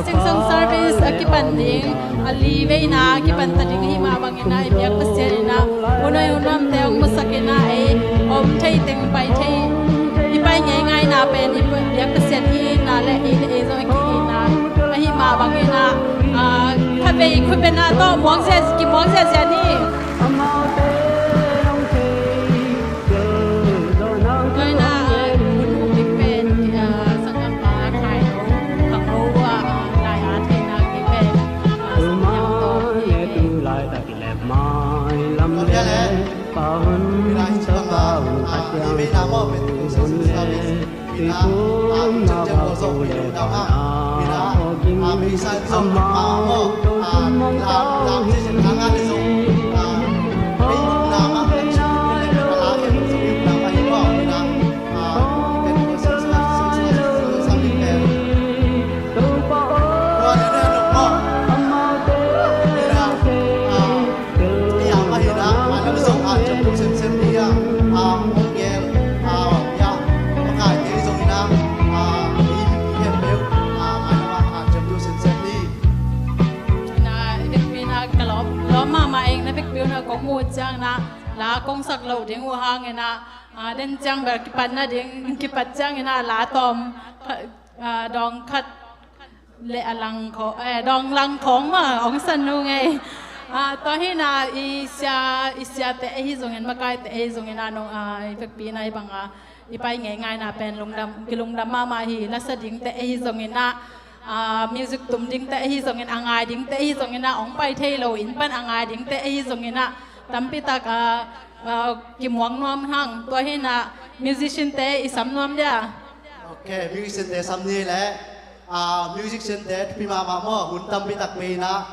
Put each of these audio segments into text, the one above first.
sing song service akipan ding alive na akipan tading hima bangina ibiak pasena unoy unam teong musakina e om thei teng pai thei ipai ngai na pen ibiak pasen hi na le e zo ki na hima bangina khabe khubena to mong se ni chang na la kong sak lo ding wa hang na den chang ber ki pan na ding ki pat chang na la tom dong khat le alang kho dong lang khong ma ong san nu ngai to hi na isya te hi zong en ma kai te hi zong na nong pek pi nai bang i pai ngai na pen lungdam ma hi la sa ding te hi zong na music tum ding te hi zong en angai ding te hi zong na ong pai thei lo in pan angai ding te hi zong na tampi tak kim wang nuam hang to hi na musician te isam nuam dia okay musician te sam ni le musician te pi ma mo hun tampi tak me na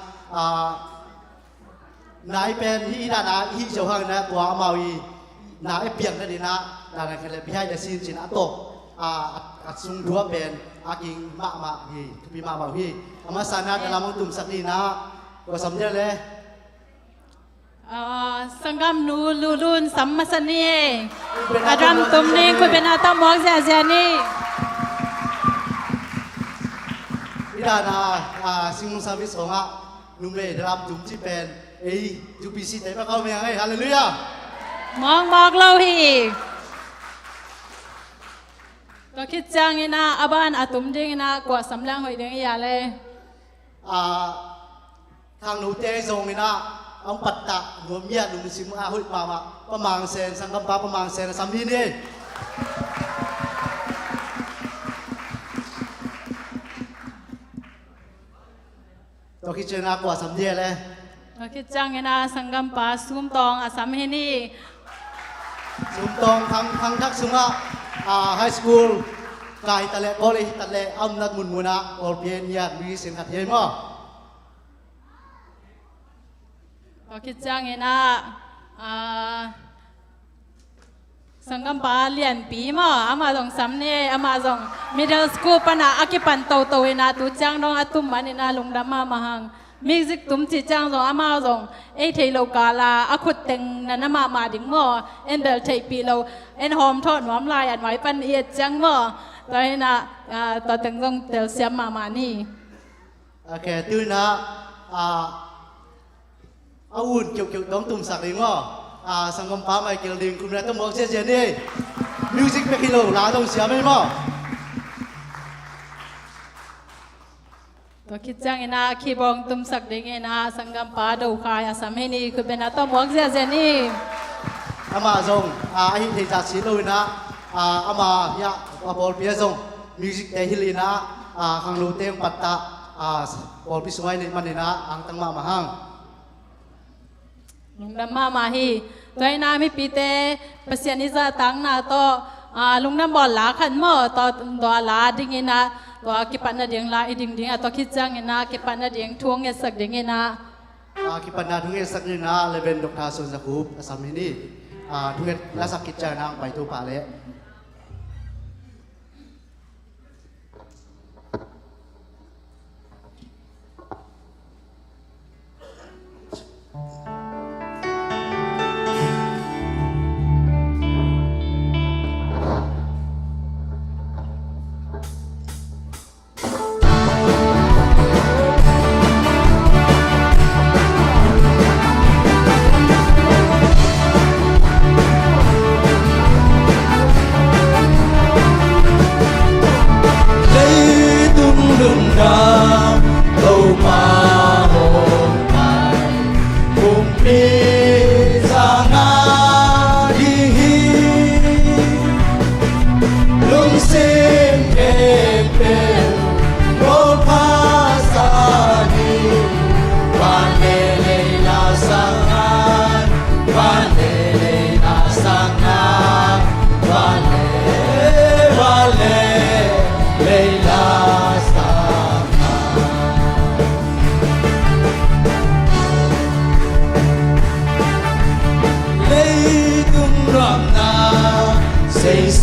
nai pen hi na hi jo hang na kwa mau yi na e piang na di na na khale behind the scene chin ato sung dua pen aking ma hi pi ma hi ama sana dalam tum sak ni na ko sam dia le sanggam nu lulun sammasani adam tumni ko benata mok ja ni ida na sing service onga numle dalam tum chi pen UPC te pa kau me ngai hallelujah mok lo hiก็คิดจังนะอาบ้านอาตุมดิ้งนะกว่าสำลังหอยเด้งอย่าเลยทางหนูเตะทรงนี่นะเอาปัตตะหนูเมียหนูมีสิมอาหุยมาประมาณเซนสังกัมปาประมาณเซนสามนี้นี่ตัวคิดเจนะกว่าสามนี้เลยก็คิดจังนะสังกัมปาซุมตองอาสามเฮนี่ซุมตองทางทักษุมะไฮสคูลกายตะเลโอลิตะเลอัมนัดมุนมุนะโอเปียนยามีสินขัดเยี่ยมก็คิดจังนะสังกัมปาเรียนปีมั้งอามาส่งสำเนียอามาส่ง middle school ปนะอากิปันโตนะตุจังน้องอาตุมมันนะลุงดำมาหังมิวสิกตุ้มจีจังส่งอามาส่งเทโลกาลาอาคุดเต็งนันมาดิ่งมั้งเอ็นเดลเทปีโลเอ็นหอมทอดหอมลายอันไว้ปันเอียดจังมั้งตอนนี้นะตอนเต็งส่งเดลเซียมมานี่โอเคตื่นนะอาวุธเกี่ยวต้องตุ่มสักดิ่งมั้งสังคมป้าไม่เกี่ยวดิ่งคุณแม่ต้องบอกเสียนี่มิวสิกเป็นกิโลลาต้องเสียไหมมั้งตัวคิดจังนะคีบองตุ้มสักดิ่งนะสังกัมปาดูขายอาสามเฮนี่คือเป็นต้องบอกเสียนี่อามาส่งฮิตจัดสีลุยนะอามาอยากบอลเปียส่งมิวสิกเตฮิลีนะขังลูเตงปัตตาบอลพิสมัยนี่มันนี่นะอังตั้งมาหังลุงดำมาฮีตัวน้าไม่ปีเตเปเสียนิจะตั้งนะต่อลุงดำบอลลาขันหม้อต่อตัวลาดิ่งนะตัวกิปันนาเดียงลาอีดิ่งตัวคิดจังนะกิปันนาเดียงทวงเงสักดิ่งนะกิปันนาทวงเงสักดิ่งนะเลเวนดอกทาสุนสักคูปสามีนี่ทวงเงและสักกิจจานังไปตัวป่าเละ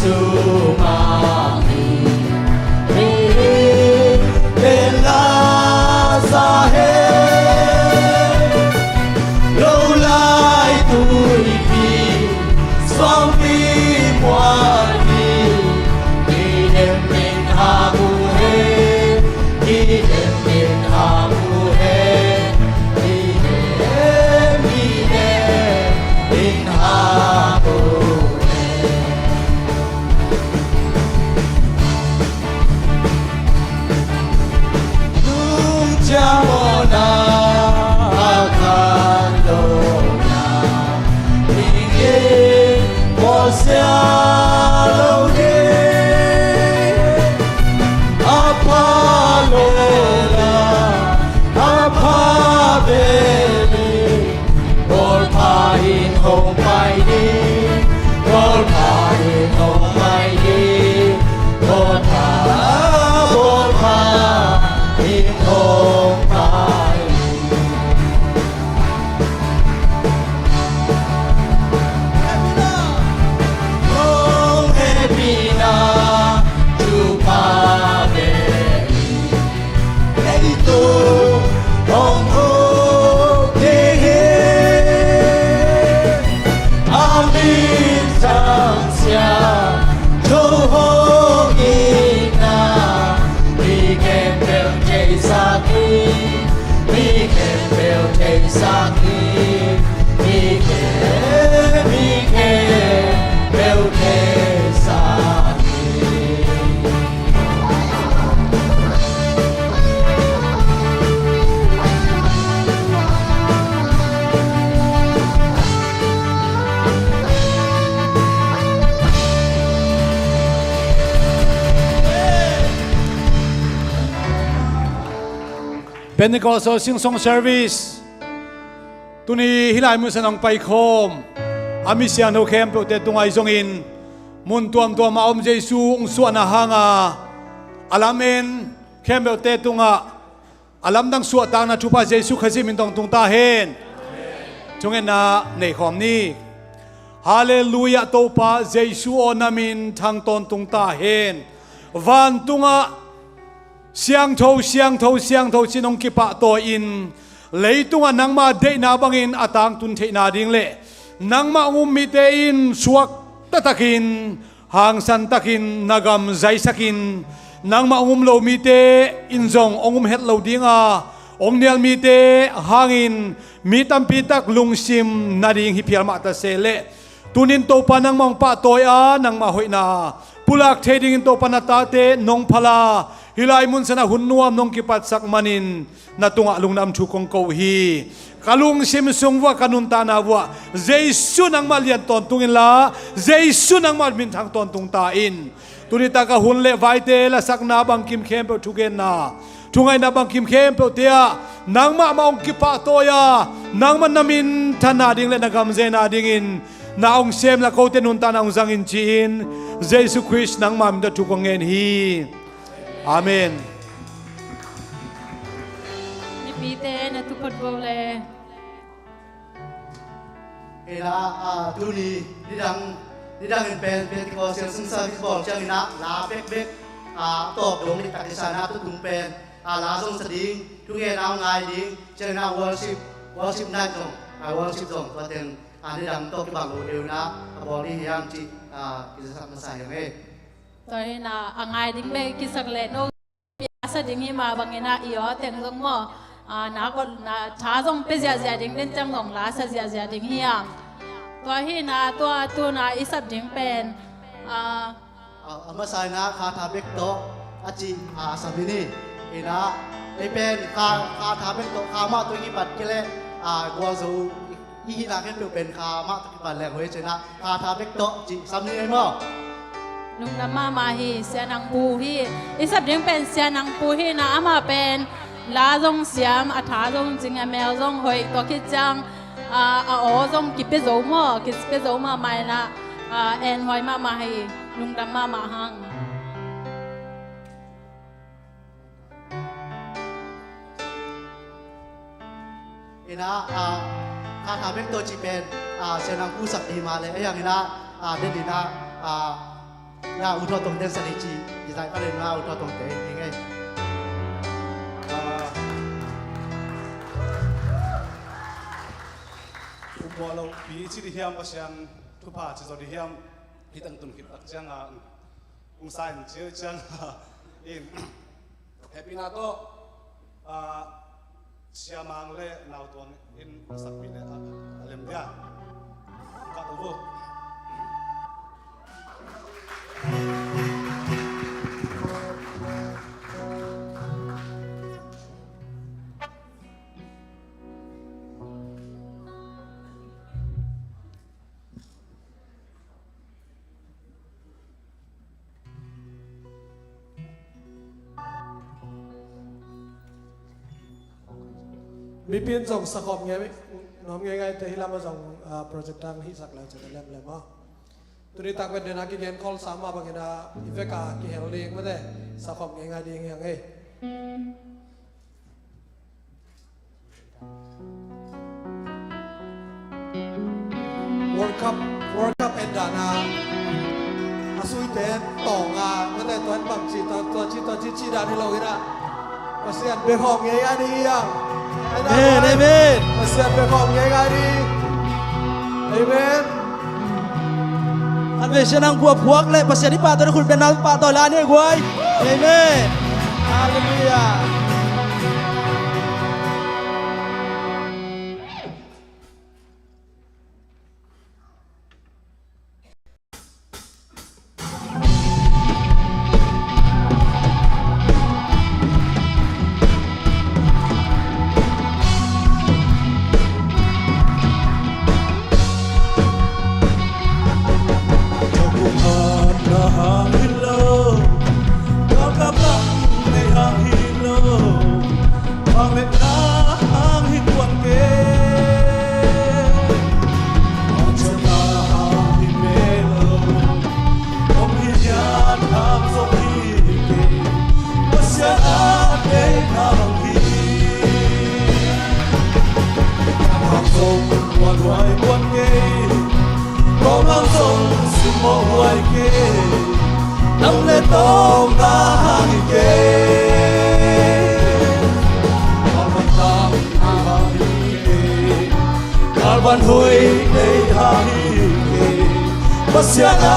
sumami bela sahe lâu lai tuổi pi song pi mwa ni đi đêm mình ha bu he đi đêm mình ha bu he đi đêm mình ha bu Jamona Akandona Inge Mosialoge Apalola Apabeli Golpain Hong Mai Di Golpain Hong Mai Di Golpain Hong Mai Hong Epina Chupabeli Eito Hong Hokehe Amin Samsia Johogina We can build Jaysaki We can build Jaysaki We can build Jaysaki Pentecostal Sing Song Service Tuni hilai mu sanong pai khom Ami siang no kem pe te tungai zong in Mun tuam tuam aom Jesu ung suana hanga Alamen kem pe te tunga Alam dang suat tang na chupa Jesu khasi min tong tung ta hen Chungen na nei khom ni Hallelujah topa Jesu onamin thang ton tung ta hen Van tunga Siang thâu sinong kipa to in leitunga nangma de na bangin atang tun the na ding le nangma mi te in suak tatakin hang san takin nagam zai sakin nangma lo mi te injong het lo dinga nial mi te hangin mi tampi tak lungsim na ding hi phial ma ta se le tunin to panang mong pa toya nangma hoina pulak theding to panata te nong phala Hilai mun sana hunnuam nong kipat sak manin na tunga lungnam chukong ko hi kalung simsung wa kanun tana wa Jesu nang malian ton tungin la Jesu nang mal min thang ton tung ta in tunita ka hunle vaite la sak na bang kim khem pe thugen na tungai na bang kim khem pe tia nang ma maung kipa toya nang man namin thana ding le nagam zena dingin na ong sem la ko tenun ta na ong zangin chin Jesu Christ nang mam da chukong en hi Amen. Nipite na tukod bole. Ina tuni didang in pen Pentecostal Sing Service bol chang ina la bek top dong ni takisana tu tung pen la song seding tunge na ngai ding chang na worship na jong worship jong to ten didang to ki bang lo deu na bol ni yang chi kisa sa yang e Toy na angai ding le kisak le no biasa ding hi ma bangina iyo teng jong mo na ko na cha jong pe zia ding den chang ngong la sa zia ding hi yang to hi na to na isap ding pen masai na kha tha bek to achi samini ina e pen kha tha bek to kha ma to ki pat kele gwa zo i na ken pen kha ma to ki pat le hoi chena kha tha bek to chi samni mo Nung nama mahi siya nang puhi isap ding pen siya nang puhi na ama pen la zong siam atha zong jing amel zong hoi to ki chang o zong kipe zo mo kipe zo ma mai na en hoi ma mahi nung nama mahang ina kha tha bek to chi pen siya nang pu sak di ma le yang ina den di na nhà u thọ tông tên sanh chi thì tại cái này u thọ tông tế thì nghe bộ lâu bị chỉ đi hiam có xem thu phá chỉ rồi đi hiam khi tăng tuần khi tắc chăng cũng sai chưa chăng in happy na to siamang le nào tuần in sắc pin alem dia cả tổ vôมีเปลี่ยนส่งสกอบไงไหมน้องไงแต่ที่เรามาส่งโปรเจกต์ทางที่สักแล้วจะได้เล่มเลยมั้งตัวนี้ตักเป็นเดือนนักกินคอลสามมาบางอย่างนะอีเฟกากิเฮลเลียงไม่ได้สกอบไงดีอย่างไงWorld Cup เอ็นดานาอาสุยเตนต่องาไม่ได้ตัวบังจีตัวจีดาที่เราเห็นอะมาเสียนเบคอมไงดีอ่ะAmen. Masih berkom ngari. Amen. An về nang buat puak le pasal ni patut kun benal patut lah ni guai. Amen. Hallelujah. Ban hui dei hai ke pasiana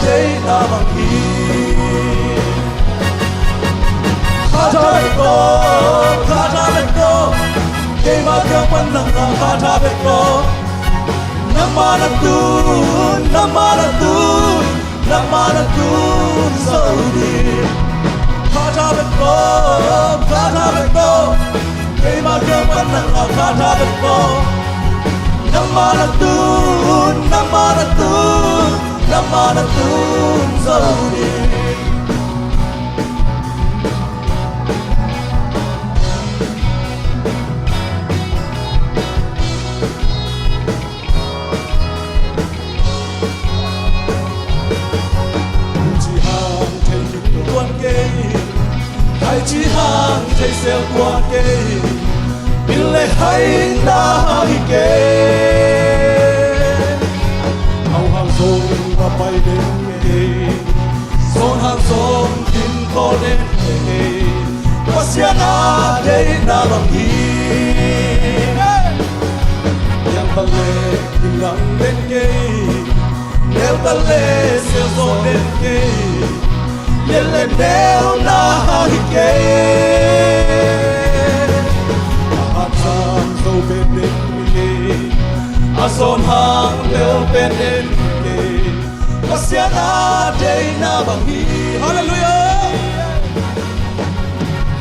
dei na bangi khata beko ke ma kya pan nang khata beko namana tu saudi khata beko ke ma kya pan nang khata beko Namanatun Saudi Chỉ hàng thầy những quan kê Hay chỉ hàng thầy xeo quan kê Bile hay na hike Hau hang song ba pai den me Son hang song tin ko den me Pasiana dei na bangi Yang tale tinglang den ke Nel tale se so den ke Lele nel na hike so benen ke ason hang leo benen ke pasiana dei na bangi hallelujah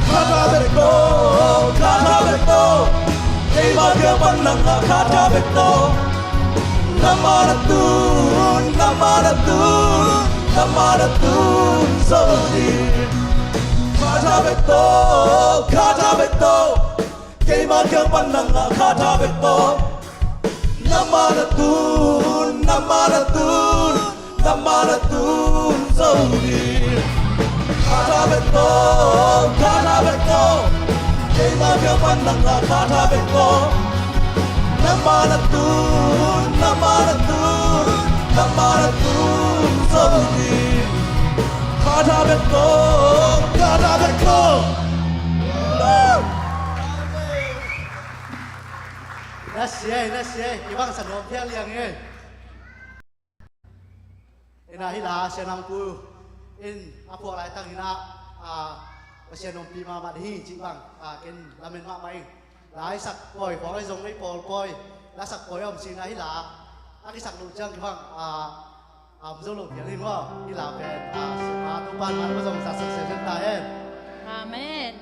khata beko dei ma ke panang khata beko namanatun sodi khata beko Kay magang panang khata beko namanatun saudi khata beko Kay magang panang khata beko namanatun saudi ta bên con ca ta bên con nó xe cái băng sản phẩm theo liền nghe ina hila xe nam cu in apo lại tăng ina xe nông pi mà đi chị bằng cái làm mình mày lái sặc còi có cái giống cái còi lá sặc còi ông xin ấy là cái sặc lụt chân cái bằng dâu lụt cái gì mà đi làm về tụ ban mà nó dùng sặc sặc chân tay em Amen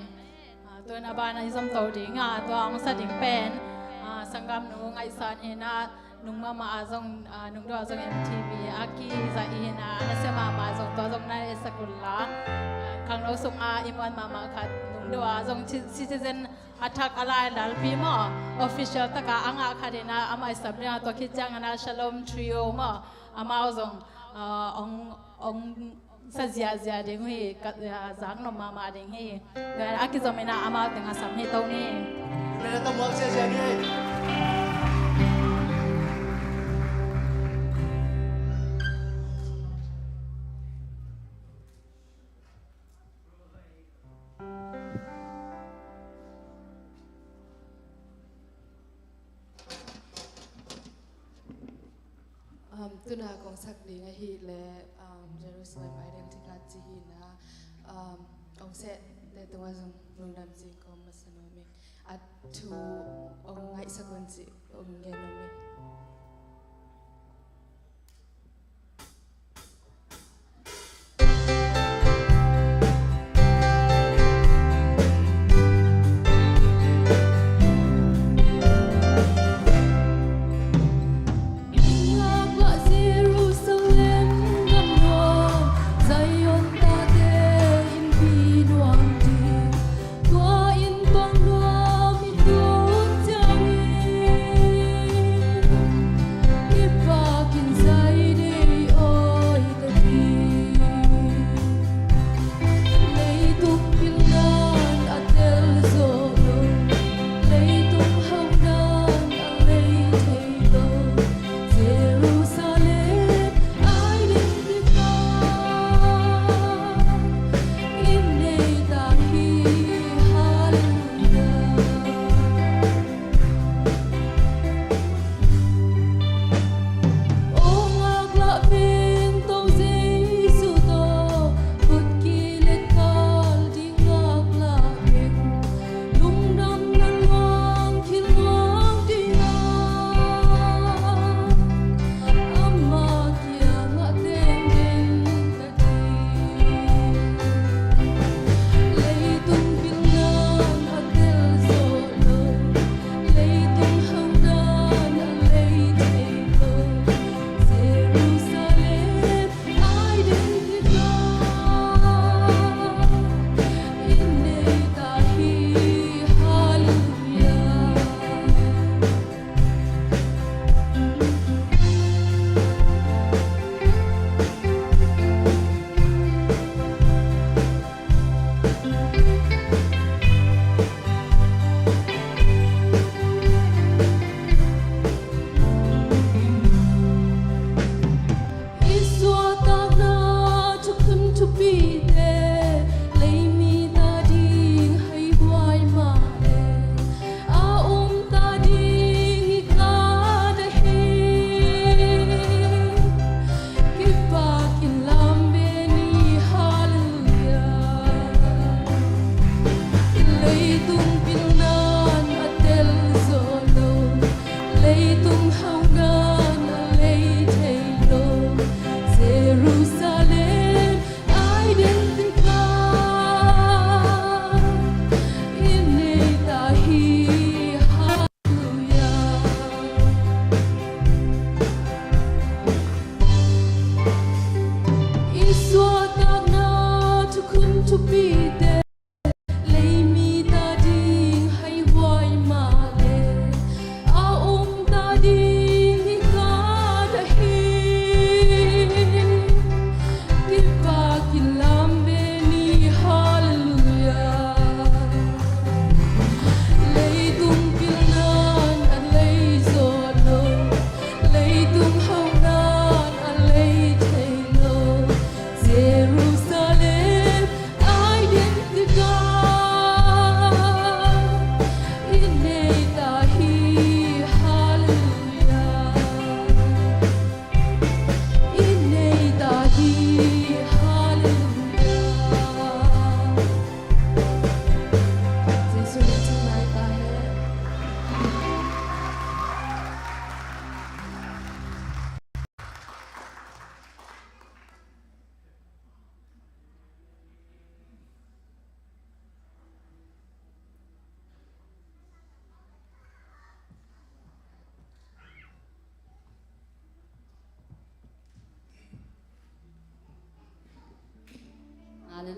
ตัวนาบานาฮิซัมโตดิงตัวองศาดิงเป็นสังกัมนุงไอซานเฮนานุงมาอาซงนุงดอซง MTV อากีซาอีเฮนาอันเสมาซงตัวซงนายสกุลละขังเราส่งอิมวันมาคัดนุงดอซง citizen attack อะไรดัลปีมา official ตะกาอังอาคาเดนาอามาสับเนียตัวคิดจังนะ Shalom Trio มาอามาซงองSazia ding hui zang no mama ding hi ga aki zomena ama tengah sam hi tau ni Mena tao mua xe đi tu na kong sak ding a hi le Jerusalem identity hi na ong se le tu wa zong nung dam ji ko masano mi at tu ong ngai sakon ji ong nge no mi Jerusalem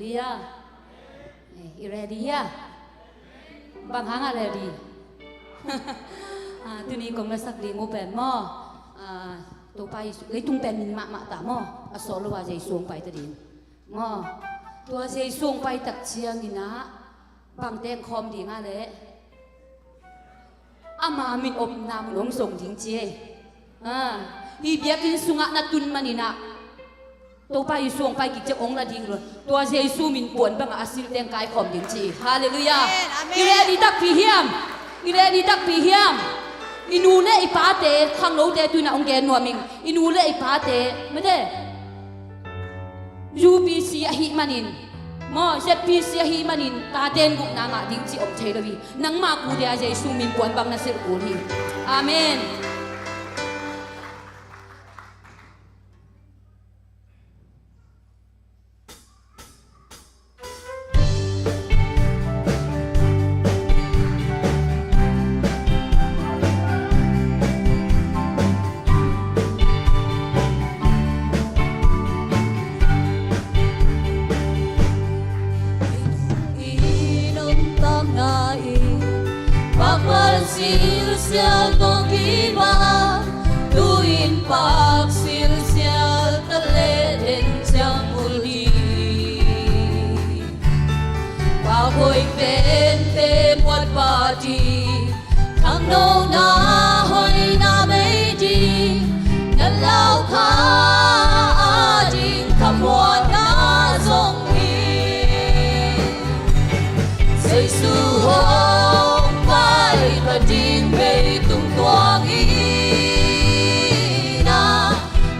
Hallelujah. You ready ya? Bang hang ready. Tu ni kong nasak di ngopen mo. Tu pai lấy tung pen min ma ta mo. Asolo wa jai suang pai ta din. Mo. Tua jai suang pai tak chiang ina. Bang teng khom di nga le. Ama min op nam long song ding chi. Hi biakin sunga na tun manina. Tu pai suang pai ki chong la ding lo. Tua jai su min puan bang asil teng kai khom ding chi. Hallelujah. You ready tak pi hiam. You ready tak pi hiam. Inu le ipate khang lo te tu na ong gen nuaming inu le ipate mede UPC a hi manin mo ZPC a hi manin ta ten gu na nga ding chi om chei lowi nang ma ku dia jai su min puan bang na sir ku ni amen. Sil sial tong kiba tuin pak sil sial tale den chang uli ba hoi pen te muat ba di khang no na hoi na mei di na lao kha a ding kham muat na zong hi sei su ho và điên về tung toang ina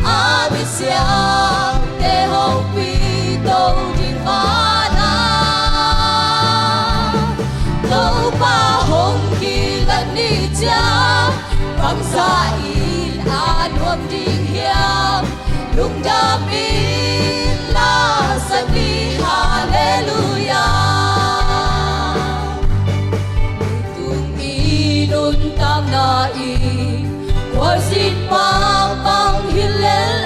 abisia te hong pi đâu điên ba na đâu ba hong ki là ni cha bang sa in an hom điên hiam lung đam in la sa đi hallelujah. Tam na i kwa sin pa bang hilel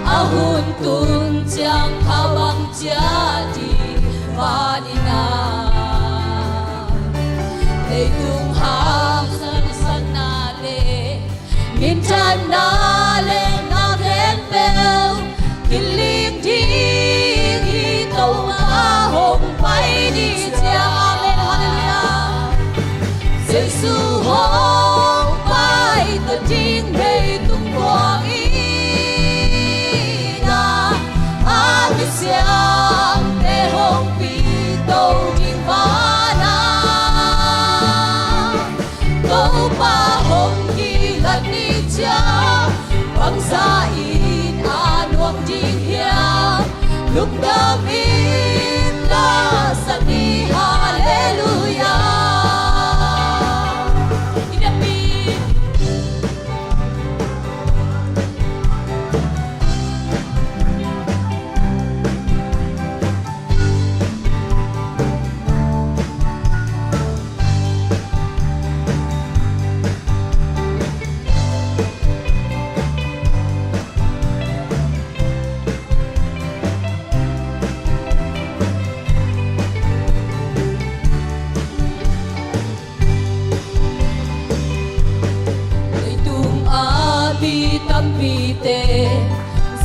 a hun tun chang kha bang cha di vanina le tung ham san san na le min chan na le na khen pel kiling ding hi to a hong pai đi cha le hallelujah. Giêsu hong pai ta ding mei tung quang ina abisiang te hong pi đâu ding ba na đâu pa hong ki la ni cha bang sa in an nuam ding hiam lúc đam in la sa ni hallelujah.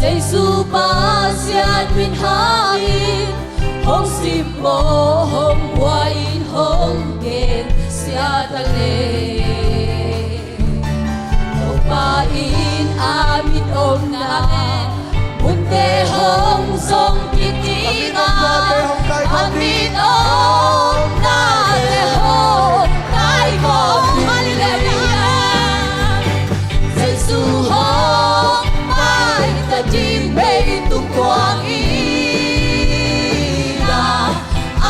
Giêsu ba sian min hain hong sim mo hong wain hong gen sia ta le pa in amin om na mun te hong song kitina amin om na le ho kai mo hallelujah. Giêsu hong mai ta chim bay tung quang ina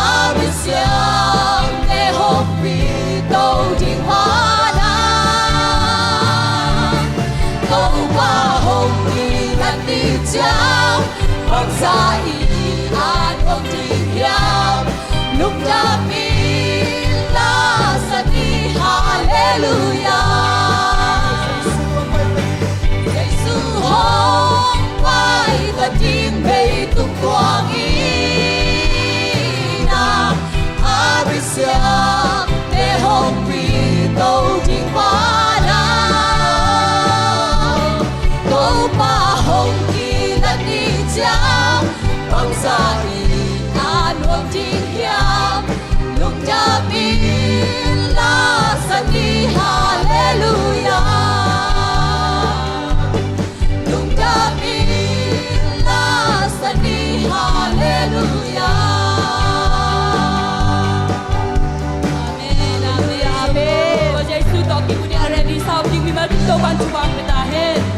abisiang te hong pi đâu ding hoa na câu ba hồng đi ngăn đi cháo bằng xa in an ông trình hiam lúc đam in la sa đi hallelujah. Giêsu hong mai ta chim bay tung quang hiam bang sa an nuông chính hiam lúc cha min la sani hallelujah lúc cha min la sani hallelujah amen amen amen và Giêsu tỏ kỳ của nhà đi sau khi mình mất tôi ban chú vang người ta hết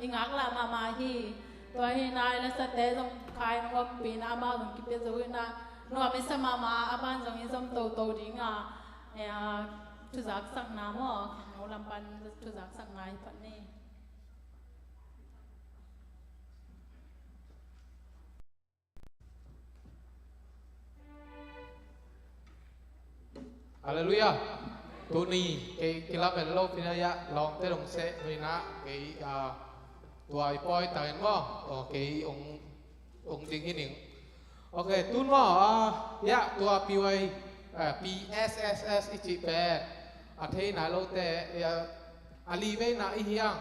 ingak la mama hi to hi nai la sa te jong khai ngom pi na ma jong ki pe zo na no mi sa mama aban jong in som to to ding a tu zak sak na mo no lam pan tu zak sak ngai pan ni Hallelujah tu ni cái lá bền lâu pin ya lòng tới đồng sẽ nuôi ná cái tuổi poi tại ngõ cái ông tiếng cái niệm ok tu ngõ ya tua PY PSSS ichi pe thế nào lâu te ali về na hiang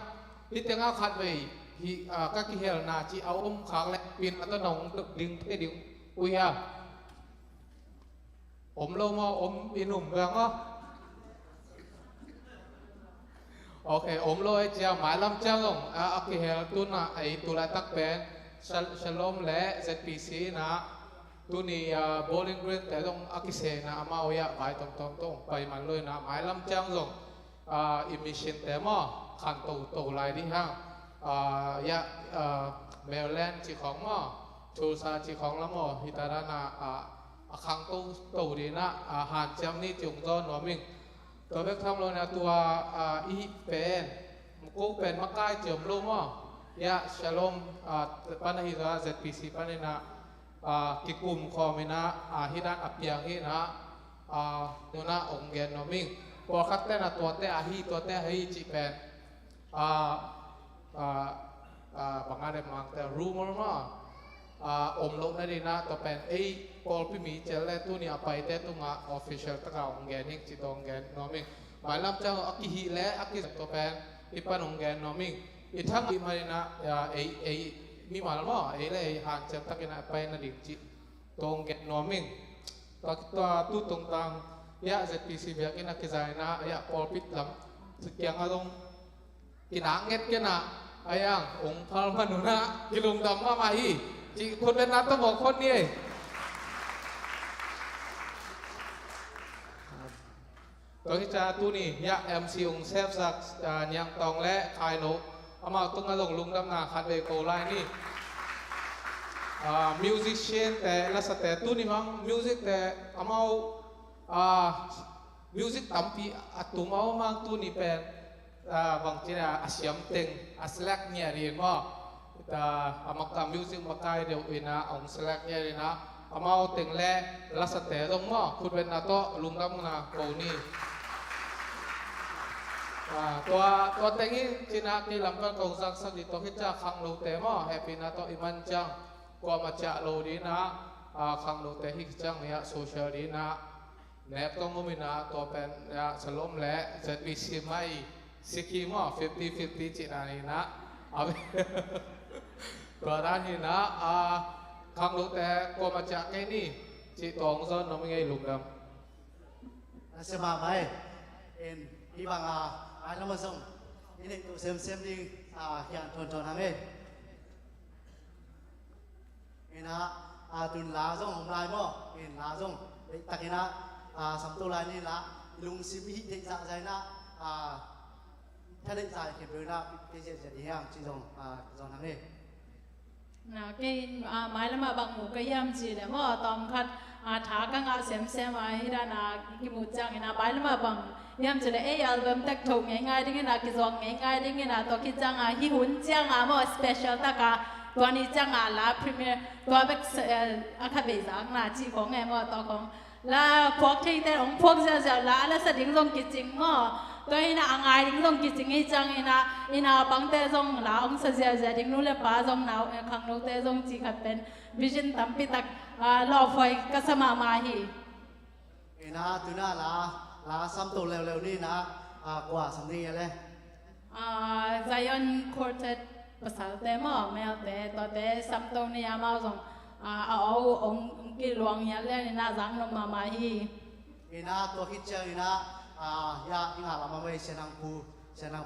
đi tiếng áo khát về thì các cái hell na chỉ áo khang lại pin ở nông được đinh thế điều ui ha lâu mà pin vàng á ok lôi chia mãi lắm chăng không cái hell tu na ai tu lại tắc pen shalom lẽ ZPC na tu ni bowling greenแต่ต้องcái xe na mau ya phải tông phải mà lôi na mãi lắm chăng rồi emission แต่มอขันตูlại đi ha ya Maryland chỉของมอTulsa chỉของละมอฮิตารานะขังตูดีนะหานจำนี่จงจอนหัวมิงตัวเบกทำเลยนะตัวอีเป็นกูเป็นมักไก่เจียมลูกมั้งยะชลมปันหิตา ZPC ปันนี่นะกิกุมคอมินะฮิดันอับยังฮินะนูนะองเกนนมิงพอคัดแต่นะตัวแต่ตัวแต่จีเป็นบางอะไรบางแต่รู้มั้งมั้งลงนั่นเองนะตัวเป็นพอพี่มีเจลเลยตัวนี้ไปแต่ตัวงา official ตะกาองเกนนี่จิตองเกนน้องมิงหมายลำจังอักหิและอักหิตัวเป็นอีปันองเกนน้องมิงอีทั้งอีมาเลยนะมีมาแล้วมั้งเลยหันเจลตะกินไปนั่นดิจิตองเกนน้องมิงตัวตู้ตรงตังยะ ZPC เบียกินนักกิจายนะยะพอปิดลำสึกยังอารมณ์กินหางเงี้ยกันนะไอ้ยังองค์พระมนุษย์นะกิลุงดำมาฮีจีคนเป็นนักต้องบอกคนนี้ตัวที่จะตัวนี้ยะ MC องเซฟสักยังตองและคายโนเอามาต้องมาลงลุงดำนาคัดเวโกไลนี่มิวสิชเชนแต่ละสเตตัวนี้มั้งมิวสิกแต่เอามามิวสิกตั้มปีตัวมาเอามาตัวนี้เป็นบางทีนะอาเซียมเต็งอาสแลกเนี่ยเรียนว่าamakam music makai deu ina ong selek nya ina amau teng le la sate dong mo khut ben na to lungam na ko niตัวแต่งจีน่าที่ลำกันกงสักสักดิตัวที่จะขังโลเตมอแฮปปี้นะตัวอิมันจังกว่ามาจะโลดีนะขังโลเตฮิกจังเนี่ยโซเชียลดีนะแนบต้องมีนะตัวเป็นสลมและจะมีสิไม่สิกีมอ50-50จีน่านี่นะเอาไปตัวด้านนี้นะขังโลเตกว่ามาจะไงนี่จีตองซ้อนน้องไงลุงดำสมาไหมอีบางน้ำมันส่งนี่ตัวเซมดิ้งเขียนทนทางเองนะตุนลาส่งของลายมั้งลาส่งตักนะสามตัวลายนี่ละลุงซิบิเด็กใจนะถ้าเด็กใจเขียนไปนะเป็นเสียดีอย่างจีส่งทางเองนะกินไม้ละมาบางหมูก็ย่ำจีเนี่ยมั่วตอมคัดถากังอาเซมมาให้ด้านกิมูจังนะไม้ละมาบางย่ำจีเนี่ยอัลบั้มแต่ถูกง่ายๆดิ้งนะกิจวัตรง่ายๆดิ้งนะตัวกิจังฮิหุ่นจังมั่วสเปเชียลตะกาตัวนี้จังลาพรีเมียร์ตัวเบกอาคาเบซังนะจีของไงมั่วตัวของลาพวกที่แต่ของพวกเจ้าลาแล้วสดิ้งตรงกิจริงมั่วตัวนี้นะง่ายดิ้งตรงกิจริงจังนะบางแต่ตรงลาองเสียดิ้งนู้นเลยป้าตรงน่าขังนู้นแต่ตรงจีขัดเป็น vision tampi tak lo foi kasama mahi na tu na la sam to leo ni na qua sam ni le Zion Quartet pasal tema mel te to te sam to ni amao song au ong ki luang ya le ni na jang no ma mahi ina to hit che ina ya inga la ma mai senang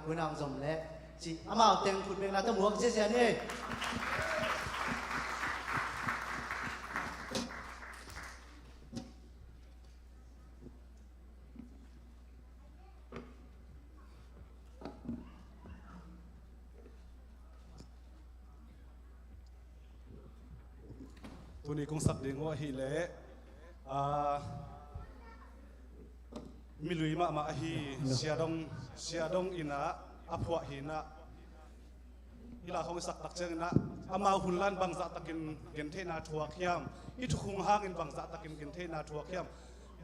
pu nam zom le chi amao teng phut beng na ta muak che se niตัวนี้คงสักเดียงว่าฮีเล่มิลุยมาฮีเสียดงอินะอัพวะฮีนะฮิลาคงสักตักเจงนะอามาหุ่นล้านบางจัตตะกินเกนเทนาทัวเขียมอิทุคงห่างอินบางจัตตะกินเกนเทนาทัวเขียม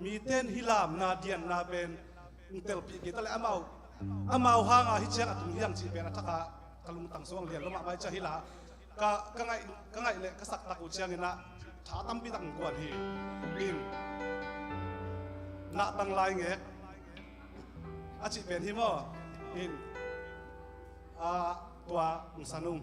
มีเต้นฮิลามนาเดียนนาเป็นเตลปีกิตะเลอามาห่างฮิเชียงตุงเฮียงจีเป็นทักกะลุงตังสวงเลียนลมาไม่จะฮิลากะไงเลยกษักตักอุเชียงนะท้าตั้มปีตังกวนฮีบินนาตังลายเงะอาจิเป็นฮิโมบินตัวมุสานุง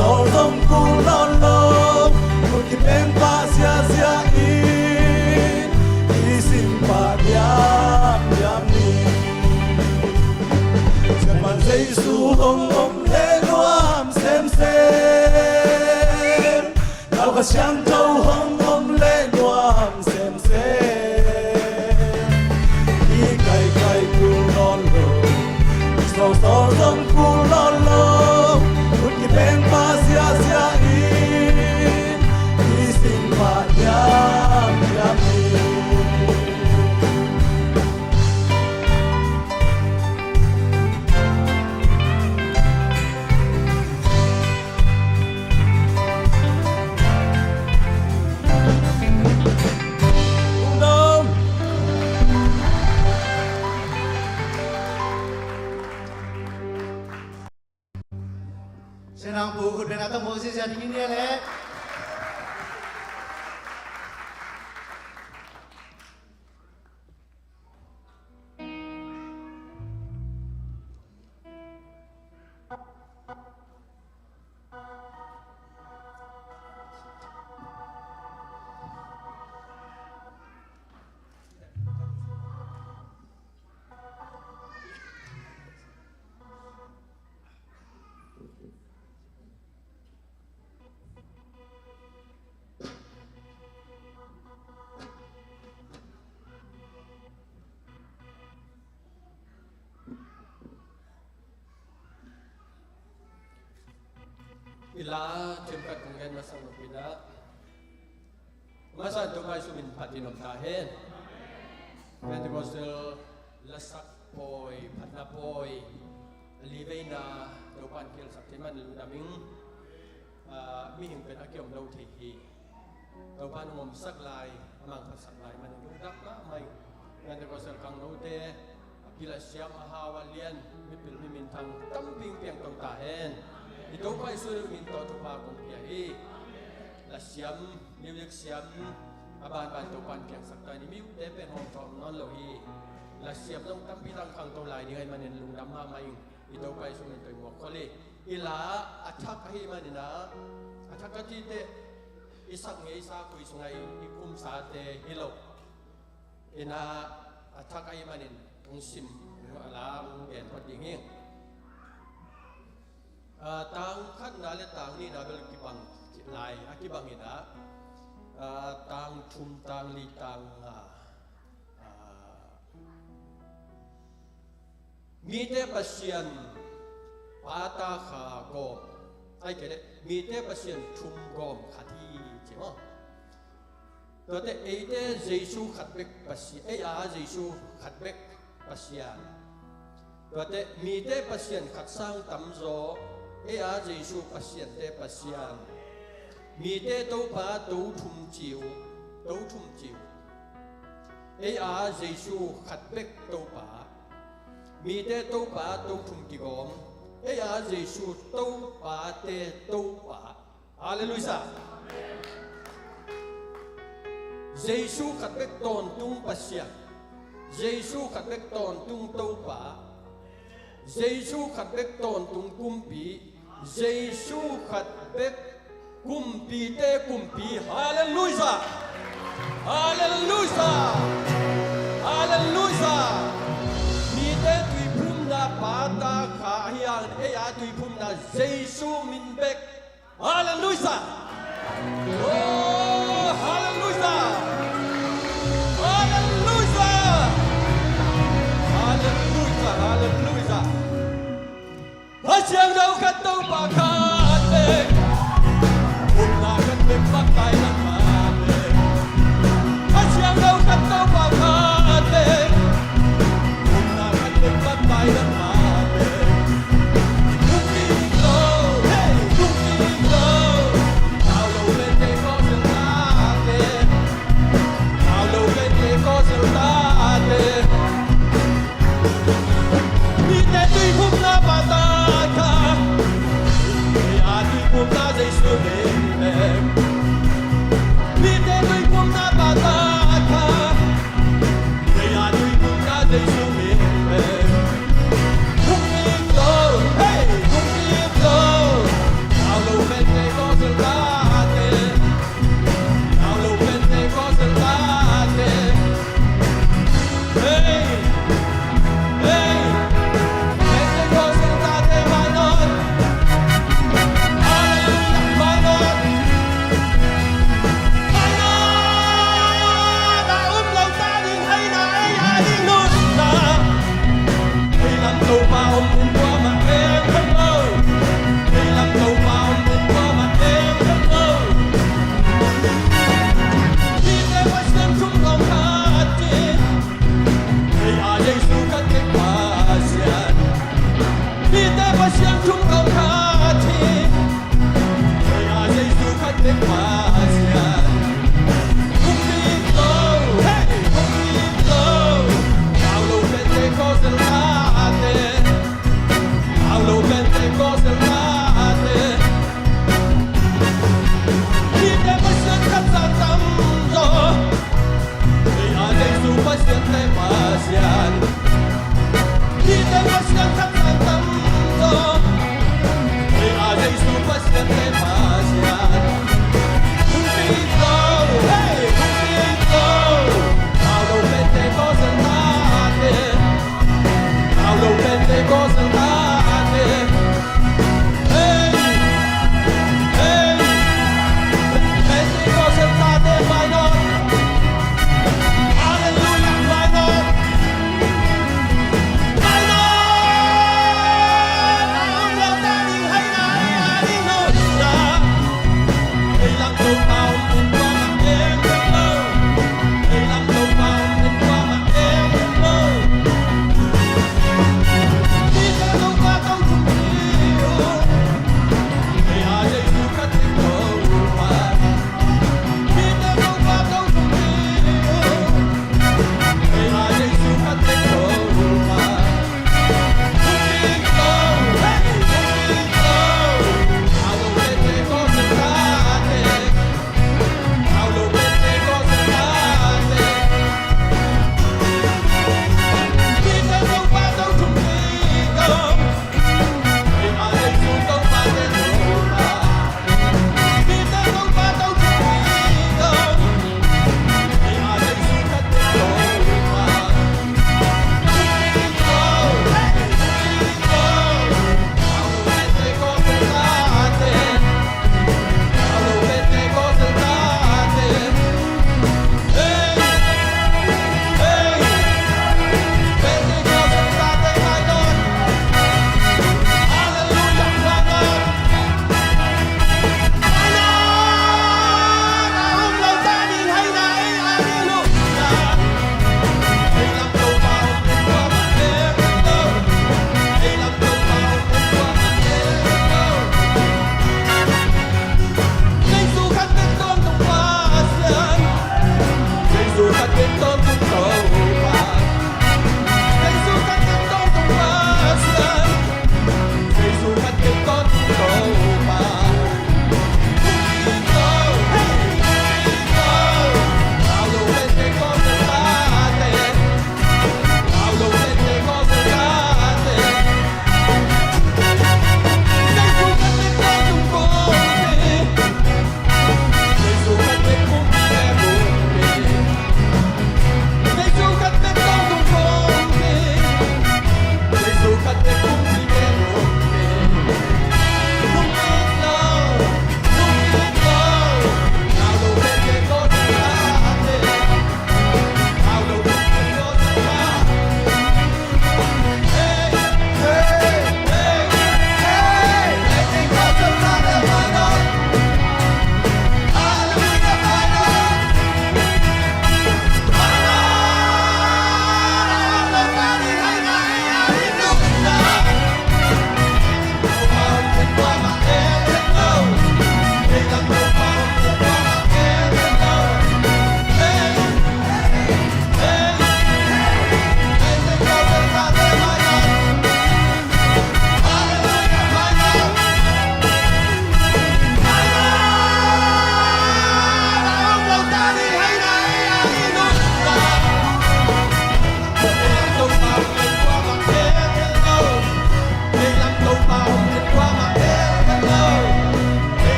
sầu dòng cu lo lo một cái bên ba xia xia in xin ba yam yam ni chẳng màn dây su hồng hồng lên loam xem nào cả sáng trâu hồng hồng lên loam xem đi cày cày cu lo lo sầu sầu dòng cu lo lo một cái bên ba xia xia in xin ba yam yam ni Senang buคุณเป็นอาตโมซิจะดิ้งเนี่ยแหละila tempat kungen masang pina masa tu mai sumin patinom tahen Pentecostal lasak poi patna poi liveina dopan kil saktiman ludaming mi hing pen akyom lo thi dopan ngom sak lai mang pasak lai man ludak ma mai Pentecostal kang lo te pila siam ahawalian mipil mimin tang tamping piang tong tahen ito pa isu minto to pa kung piyahi la siam music siam aban to pan piang sakta ni miu te pen hom from non lo hi la siam long tampi tang kang to lai ni ngai manen lung dam ma mai ito pa isu minto mo khole ila athak hi manina athak ti te isak ngei sa kui sungai ikum sa te hilo ina athak hi manin ung sim ala ung gen pading hi tang khat na le tang ni na bel ki bang lai a ki bang ina tang thum tang li tang mi te pasian pata kha gom ai ke mi te pasian thum gom khati chimo to te e te jesu khat bek pasian e a jesu khat bek pasian to te mi te pasian khat sang tam zo e a jesu pasian te pasian mi te to pa to thum chiu e a jesu khat bek to pa mi te to pa to thum ki gom e a jesu to pa te to pa hallelujah jesu khat bek ton tung pasian jesu khat bek ton tung to pa jesu khat bek ton tung kumpi Giêsu khát bếp kumpi te kumpi hallelujah hallelujah hallelujah mi te tui phum na pata kha hiang e a tui phum na Giêsu min bek hallelujah oh hallelujah hallelujah hallelujah hallelujah Hãy đâu khát tâu bà khát bê Hùng là khát bê bắt tay nằm mà bê Hãy đâu khát tâu bà khát bê Hùng là khát bê bắt tay nằm mà bê Hùng đi đâu, hey, hùng đi đâu Nào lâu bên đây có rừng ta bê Nào lâu bên đây có rừng ta bê Đi tên tuy khúc na bà ta Hãy subscribe cho kênh Ghiền Mì Gõ để không bỏ lỡ những video hấp dẫn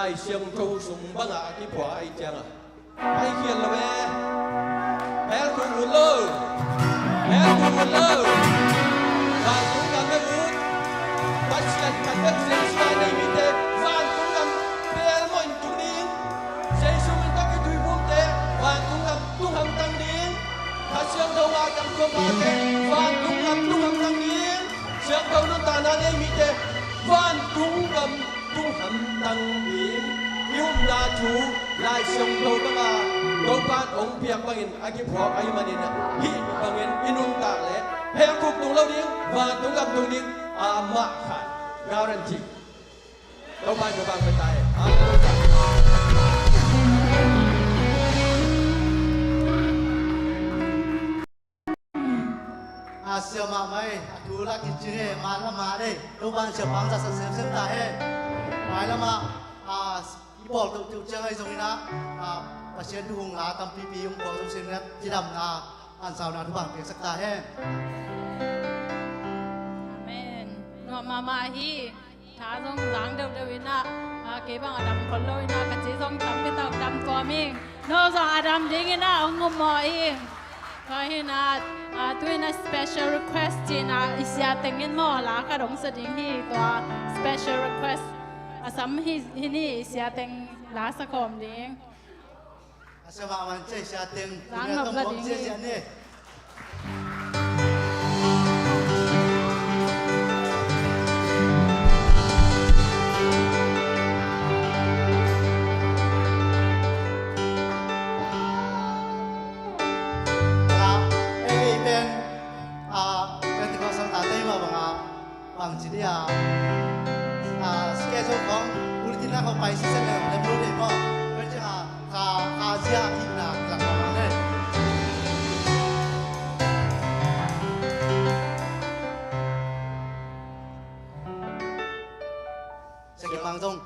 Hãy subscribe cho kênh Ghiền Mì Gõ để không bỏ lỡ những video hấp dẫn. này mi te van tung cầm tung hầm tăng điểm nhung la chú lại sông đâu các bà đâu ban ông piak bangin aki phok ai manin hi bangin inun ta le he kuk tung lâu điếng và tung cầm tung điếng mà khát guarantee đâu ban cho bang bên tai siêu mà mày chú là cái chữ hệ mà là mà đây đâu ban siêu băng ra xem ta hệ nói là mà bỏ tụ chơi hay giống như đó và chiến hùng lá tâm pi ông có giống xem nhất chỉ đầm là ăn sao nào bằng tiếng sắc ta hệ Amen nó mà hi thả giống dáng đâu đâu na cái bằng Adam còn lôi na cái chế giống tắm cái tàu Adam tua mình nó giống Adam đi na ông ngom mỏi coi na tôi na special request na isya tengin mo la ka dong sa ding hi to special request asam hi ni isya teng la sa kom ding siêu mà mình chơi siya tiếng dáng ngọc là ding hi bằng chỉ đi scheduleของบุรุษน่าเขาไปซีซั่นเลยแล้วบุรุษก็เป็นจะอาเซียที่น่าหลักของมันเลยเสกมังจง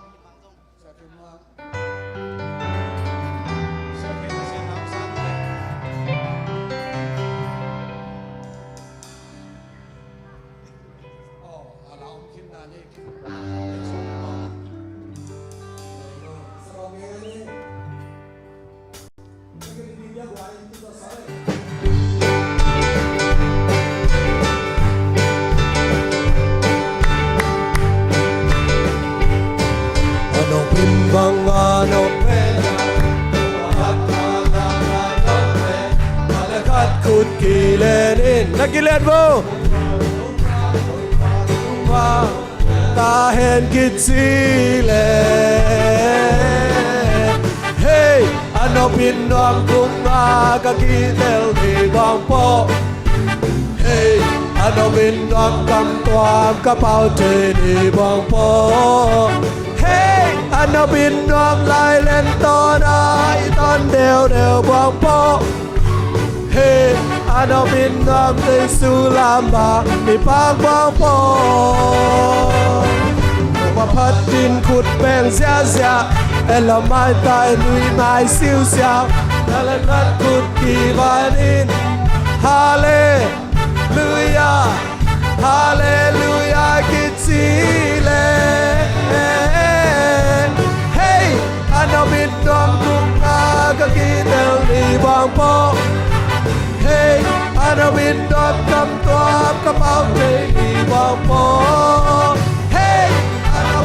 Nagilet mo ta hen kit sile hey ano pinom kung kakitel di bang po hey ano pinom kam tuam kapao di bang po hey ano pinom lai len ton ai ton đều bang po hey ano pinom de sulamba mi pang bang poว่าพัดดินขุดแป้งเสียเสียเอลไม้ตายลุยไม้ซิวเสียนั่นแหละนัดขุดกี่วันอินฮาเลลูยาฮาเลลูยากิดซีเลเฮ้ยอันเอาบิดดอมกุงอาก็กินเดลลีบางโปเฮ้ยอันเอาบิดดอมกำตัวกระเป๋าเด็กบางโป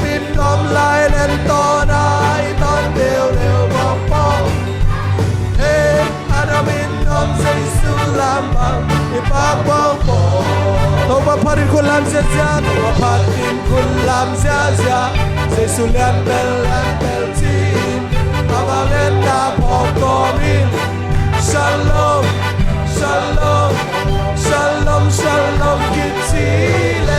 บินดอมลายเล่นตอนไอตอนเดียวบอกปองเฮ้อานาบินดอมใส่สุลามบังมีปากบอกปองตัวมาพัดดินคุณลำเสียตัวมาพัดดินคุณลำเสียใส่สุเลียนเบลจีมาบาเล่นตาพอกกอมินชัลโลมชัลโลมชัลโลมชัลโลมกิดซีเล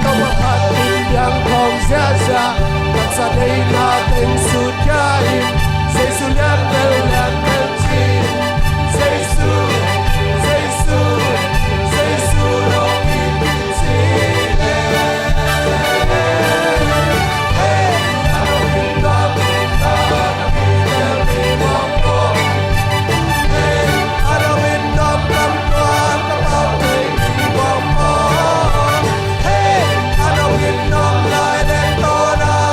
ต้องมาพัดดินยังของเสียตัดสะได้นาเต็มสุดใจเสียสุดยันเบลจีเสียสุโลกินซีเล่เฮ้ยอาโนบินดอมตาบินเดลมีมองโกเฮ้ยอาโนบินดอมกำตัวกระเป๋าเด็กมองโกน้องลายเล่นตัวนา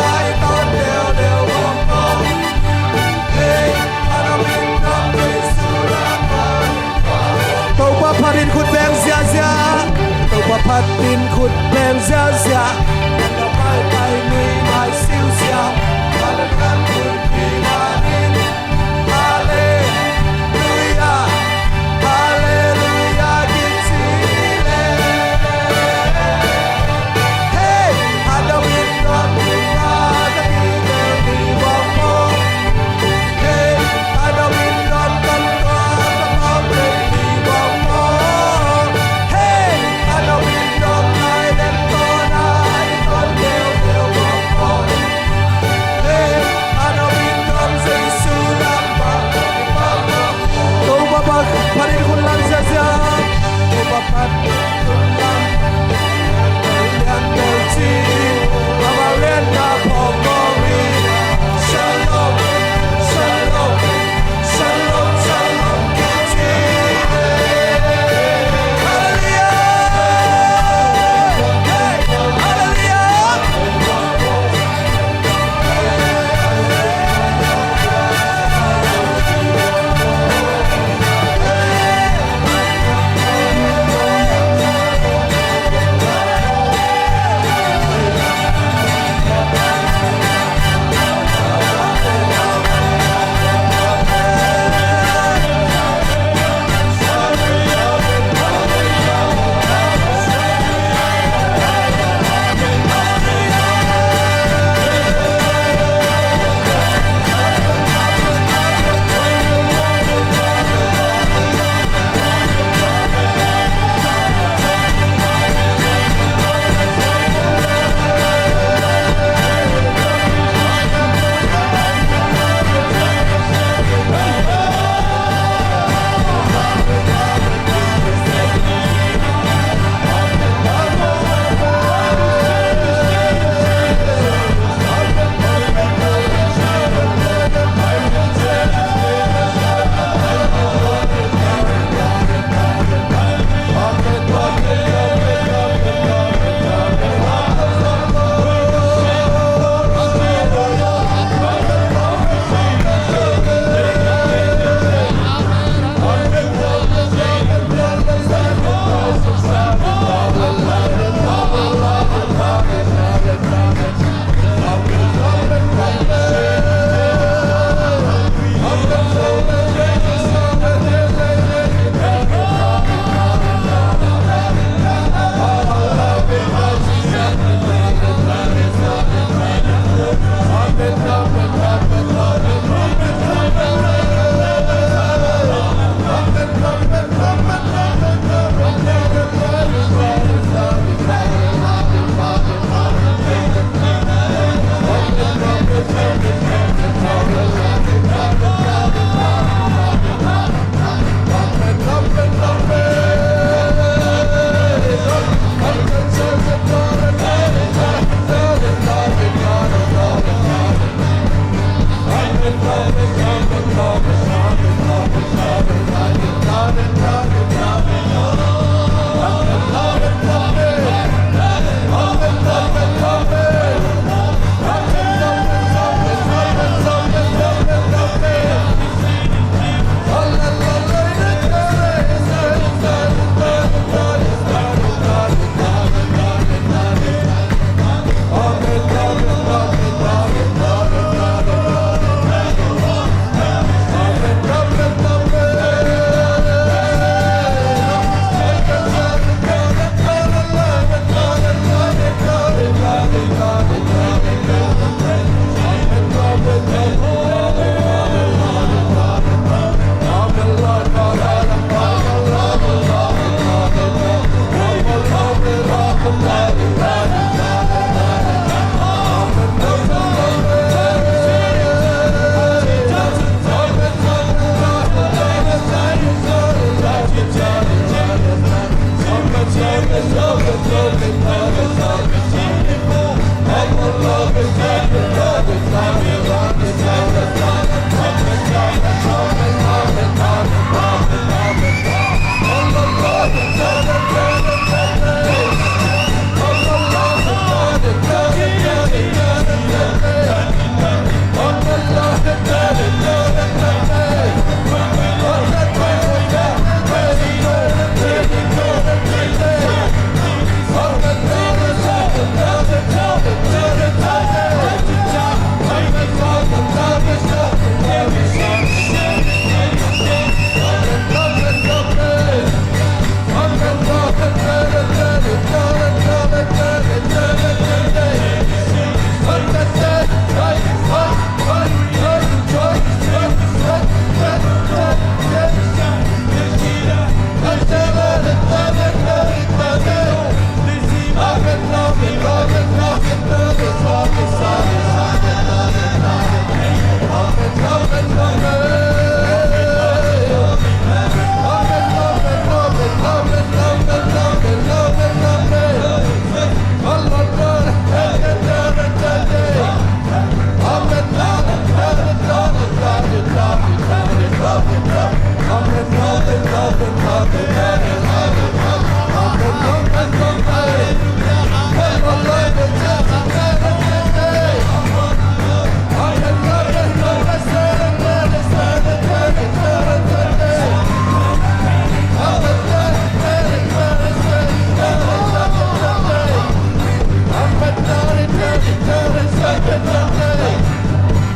Hãy subscribe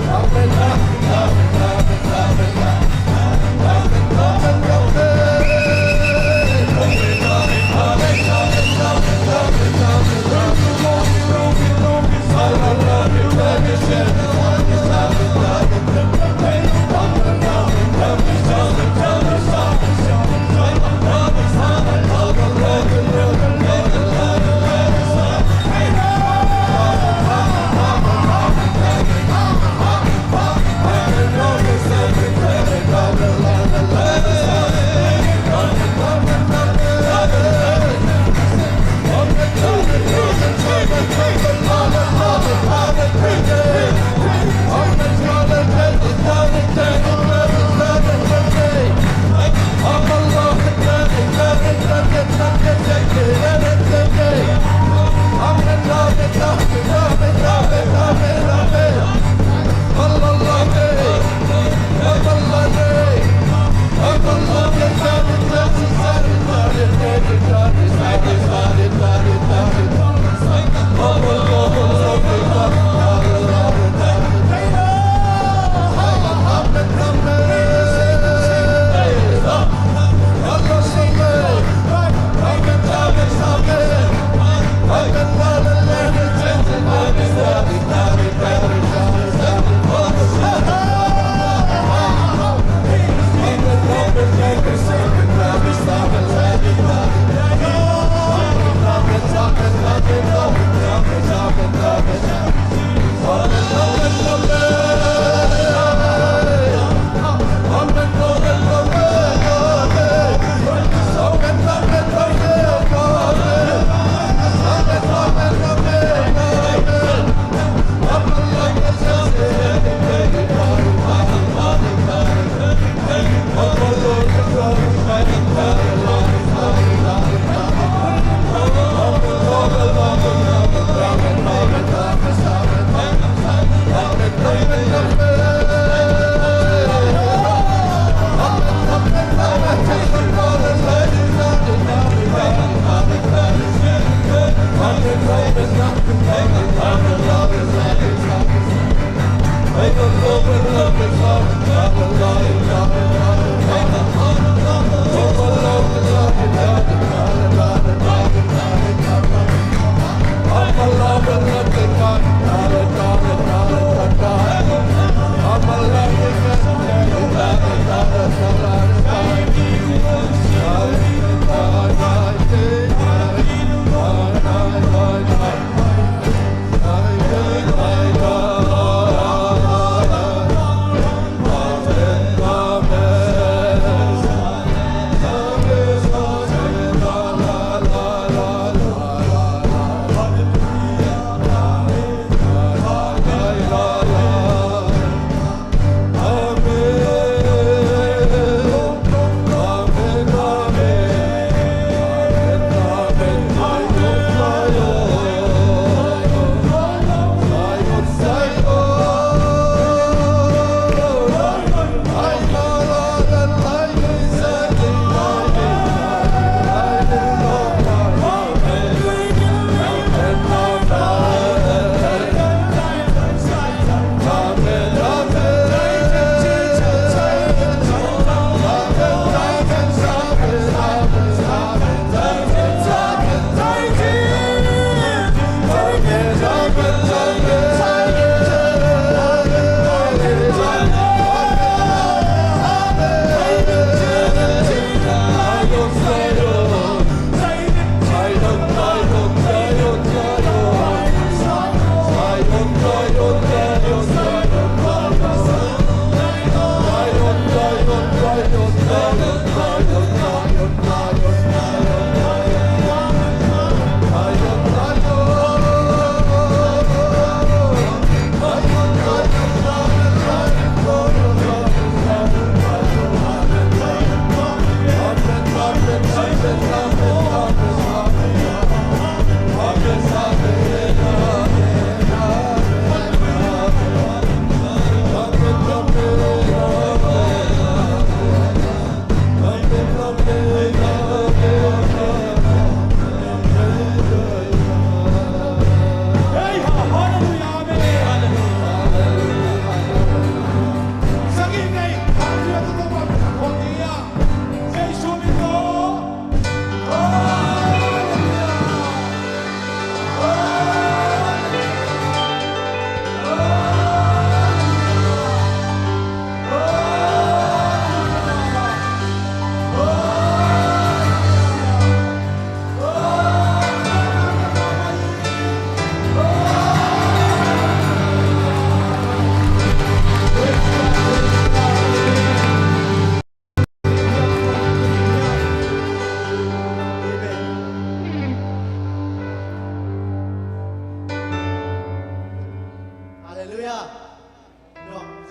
cho kênh Ghiền Mì Gõ để không bỏ lỡ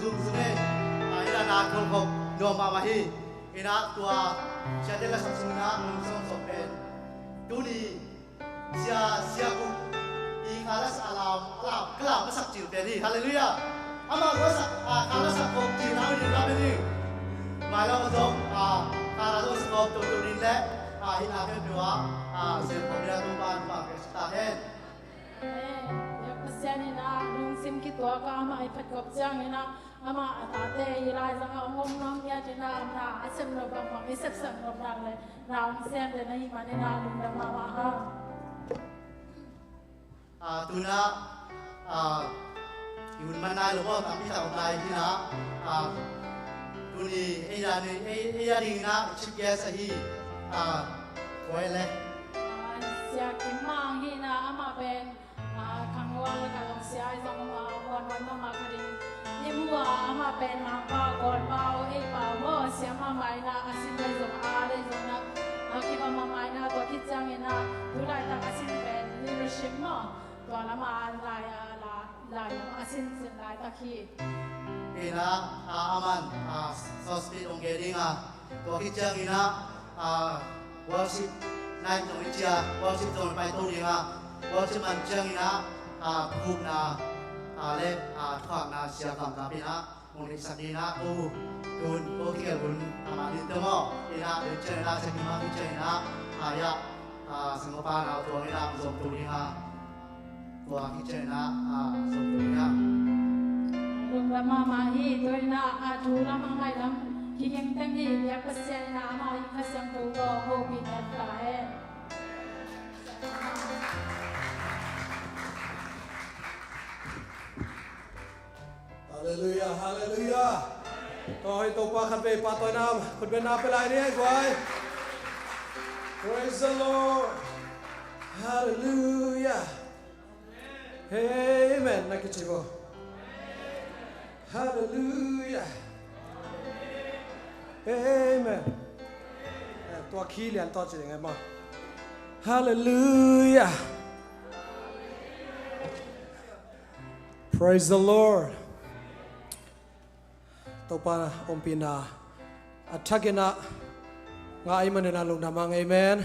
dung dung eh ina na kol kop no ma ma hi ina tua sia de la sang na nung song song pen tu ni sia ku i khalas alam kala masak jiu pe ni haleluya ama ro sak kala sak kop ji na ni ra pe ni ma lo ma dong kala ro sak kop tu ni le hi na ke bua sen ko dia tu ban ba ke sta hen Pasyan na nung sim kitwa ka ama ipat kop jang ina ama atate ilai jang ngom nong ya dina na asem no bang bang isep sang no bang le na ang sen de na himan na lum da ma ha tuna yun man na lo ba tapi ta online hina tuni iya ding na chip ya sahi koi le sia kimang hina ama ben kangwal ka long sia jang ma wan ma ka ding Imua ama pen mangpa kon pao pao mo sia mamai na asin le jong ale jong na akiba mamai na to kitjang ina tulai ta asin pen leadership mo to lama lai asin sin lai ta ki ina aman sospit ong geding to kitjang ina worship nai jong ichia worship jong pai to ding worship man jang ina khub na le thoang na sia kam ka pina mong ri sakina ku kun ko ke bun ama din to mo ina de chen na sa ki ma ki chen na ya sang pa na to ina som tu ni ha to ki chen na som tu ni ha lung la ma ma hi to na tu la ma ngai lam ki keng teng hi ya pasya na ma hi khasang to go ho bi na ta he Hallelujah, hallelujah. Tôi tàu pa khăn về pa tôi nam, khẩn bên namไปlại đi anh quay. Praise the Lord. Hallelujah. Amen. Nãy cái gì vậy? Hallelujah. Amen. Tôi khí liền tôi chỉ nghe mà. Hallelujah. Praise the Lord. Topa ompina athagena ngai manena lungnamang amen